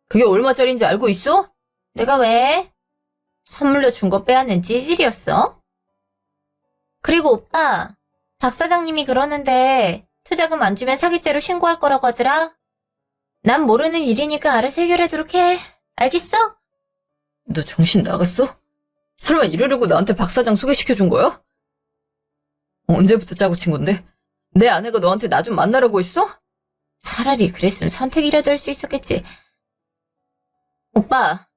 그게 얼마짜리인지 알고 있어? 내가 왜? 선물로 준 거 빼앗는 찌질이었어? 그리고 오빠, 박 사장님이 그러는데 투자금 안 주면 사기죄로 신고할 거라고 하더라. 난 모르는 일이니까 알아서 해결하도록 해. 알겠어? 너 정신 나갔어? 설마 이러려고 나한테 박 사장 소개시켜준 거야? 언제부터 짜고 친 건데? 내 아내가 너한테 나 좀 만나라고 했어? 차라리 그랬으면 선택이라도 할 수 있었겠지. 오빠,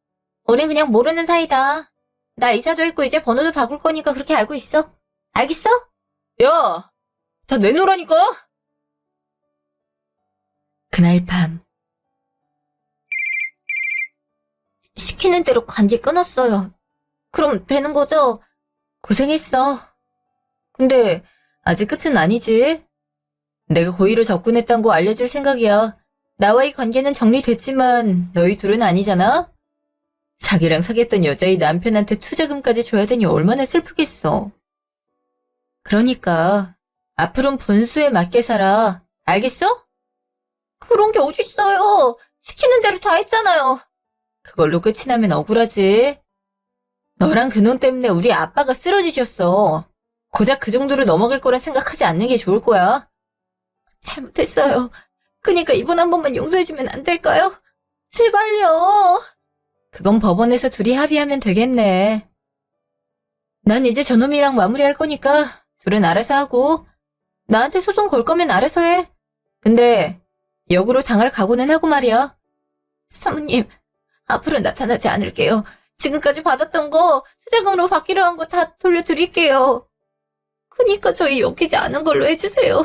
우린 그냥 모르는 사이다. 나 이사도 했고 이제 번호도 바꿀 거니까 그렇게 알고 있어. 알겠어? 야! 다 내놓으라니까? 그날 밤, 시키는 대로 관계 끊었어요. 그럼 되는 거죠? 고생했어. 근데 아직 끝은 아니지. 내가 고의로 접근했단 거 알려줄 생각이야. 나와의 관계는 정리됐지만 너희 둘은 아니잖아? 자기랑 사귀었던 여자의 남편한테 투자금까지 줘야 되니 얼마나 슬프겠어. 그러니까 앞으로는 분수에 맞게 살아. 알겠어? 그런 게 어딨어요. 시키는 대로 다 했잖아요. 그걸로 끝이 나면 억울하지. 너랑 그놈 때문에 우리 아빠가 쓰러지셨어. 고작 그 정도로 넘어갈 거라 생각하지 않는 게 좋을 거야. 잘못했어요. 그니까 이번 한 번만 용서해주면 안 될까요? 제발요. 그건 법원에서 둘이 합의하면 되겠네. 난 이제 저놈이랑 마무리할 거니까 둘은 알아서 하고, 나한테 소송 걸 거면 알아서 해. 근데 역으로 당할 각오는 하고 말이야. 사모님, 앞으로 나타나지 않을게요. 지금까지 받았던 거 투자금으로 받기로 한 거 다 돌려드릴게요. 그니까 저희 엮이지 않은 걸로 해주세요.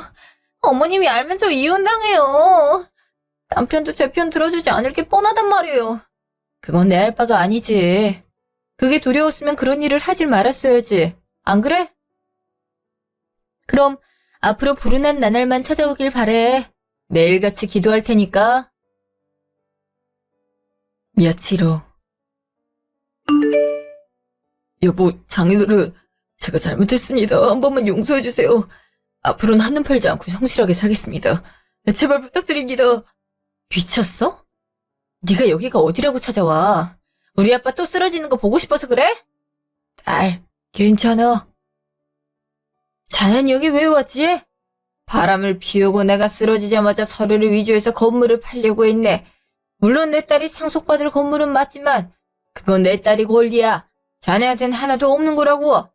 어머님이 알면 저 이혼당해요. 남편도 제 편 들어주지 않을 게 뻔하단 말이에요. 그건 내 할 바가 아니지. 그게 두려웠으면 그런 일을 하질 말았어야지. 안 그래? 그럼 앞으로 불운한 나날만 찾아오길 바래. 매일같이 기도할 테니까. 며칠 후. 여보, 장인어른, 제가 잘못했습니다. 한 번만 용서해주세요. 앞으로는 한눈 팔지 않고 성실하게 살겠습니다. 제발 부탁드립니다. 미쳤어? 네가 여기가 어디라고 찾아와? 우리 아빠 또 쓰러지는 거 보고 싶어서 그래? 딸, 괜찮아. 자넨 여기 왜 왔지? 바람을 피우고 내가 쓰러지자마자 서류를 위조해서 건물을 팔려고 했네. 물론 내 딸이 상속받을 건물은 맞지만 그건 내 딸이 권리야. 자네한텐 하나도 없는 거라고.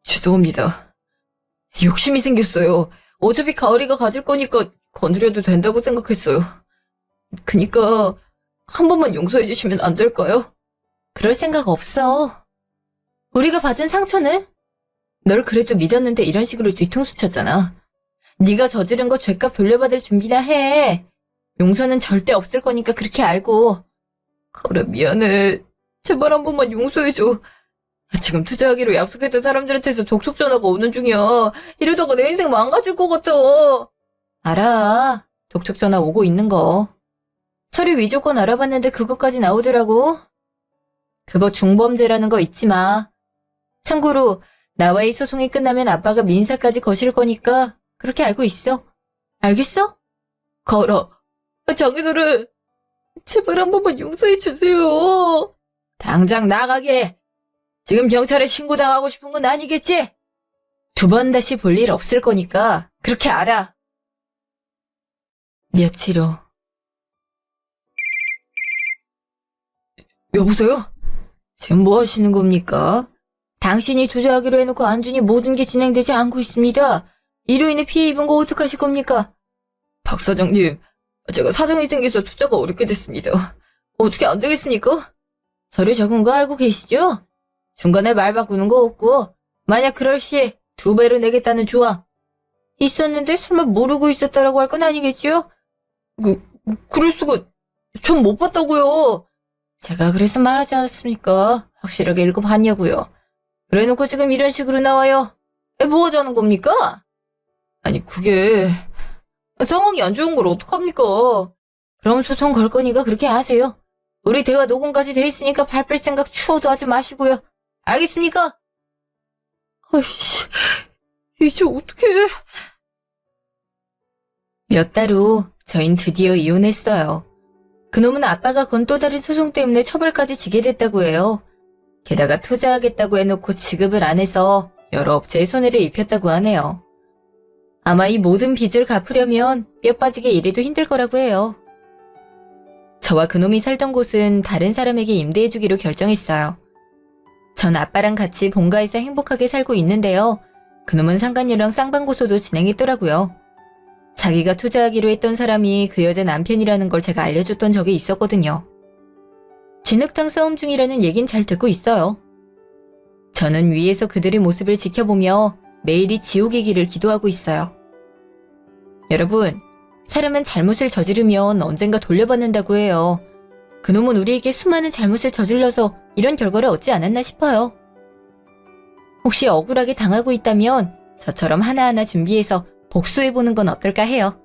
죄송합니다. 욕심이 생겼어요. 어차피 가을이가 가질 거니까 건드려도 된다고 생각했어요. 그니까 한 번만 용서해 주시면 안 될까요? 그럴 생각 없어. 우리가 받은 상처는? 널 그래도 믿었는데 이런 식으로 뒤통수 쳤잖아. 네가 저지른 거 죗값 돌려받을 준비나 해. 용서는 절대 없을 거니까 그렇게 알고. 그래, 미안해. 제발 한 번만 용서해줘. 지금 투자하기로 약속했던 사람들한테서 독촉 전화가 오는 중이야. 이러다가 내 인생 망가질 것 같아. 알아. 독촉 전화 오고 있는 거. 서류 위조건 알아봤는데 그것까지 나오더라고. 그거 중범죄라는 거 잊지 마. 참고로 나와의 소송이 끝나면 아빠가 민사까지 거실 거니까 그렇게 알고 있어. 알겠어? 걸어. 장인어른, 제발 한 번만 용서해 주세요. 당장 나가게. 지금 경찰에 신고당하고 싶은 건 아니겠지? 두 번 다시 볼 일 없을 거니까 그렇게 알아. 며칠 후. 여보세요? 지금 뭐 하시는 겁니까? 당신이 투자하기로 해놓고 안 주니 모든 게 진행되지 않고 있습니다. 이로 인해 피해 입은 거 어떡하실 겁니까? 박 사장님, 제가 사정이 생겨서 투자가 어렵게 됐습니다. 어떻게 안 되겠습니까? 서류 적은 거 알고 계시죠? 중간에 말 바꾸는 거 없고 만약 그럴 시 2배로 내겠다는 조항 있었는데 설마 모르고 있었다라고 할 건 아니겠죠? 그럴 수가. 전 못 봤다고요. 제가 그래서 말하지 않았습니까? 확실하게 읽어봤냐고요. 그래놓고 지금 이런 식으로 나와요. 뭐 하자는 겁니까? 아니 그게 상황이 안 좋은 걸 어떡합니까? 그럼 소송 걸 거니까 그렇게 하세요. 우리 대화 녹음까지 돼 있으니까 발뺄 생각 추워도 하지 마시고요. 알겠습니까? 아이씨, 이제 어떡해. 몇 달 후 저흰 드디어 이혼했어요. 그놈은 아빠가 건 또 다른 소송 때문에 처벌까지 지게 됐다고 해요. 게다가 투자하겠다고 해놓고 지급을 안 해서 여러 업체에 손해를 입혔다고 하네요. 아마 이 모든 빚을 갚으려면 뼈 빠지게 일해도 힘들 거라고 해요. 저와 그놈이 살던 곳은 다른 사람에게 임대해주기로 결정했어요. 전 아빠랑 같이 본가에서 행복하게 살고 있는데요. 그놈은 상간녀랑 쌍방고소도 진행했더라고요. 자기가 투자하기로 했던 사람이 그 여자 남편이라는 걸 제가 알려줬던 적이 있었거든요. 진흙탕 싸움 중이라는 얘긴 잘 듣고 있어요. 저는 위에서 그들의 모습을 지켜보며 매일이 지옥이기를 기도하고 있어요. 여러분, 사람은 잘못을 저지르면 언젠가 돌려받는다고 해요. 그놈은 우리에게 수많은 잘못을 저질러서 이런 결과를 얻지 않았나 싶어요. 혹시 억울하게 당하고 있다면 저처럼 하나하나 준비해서 복수해보는 건 어떨까 해요.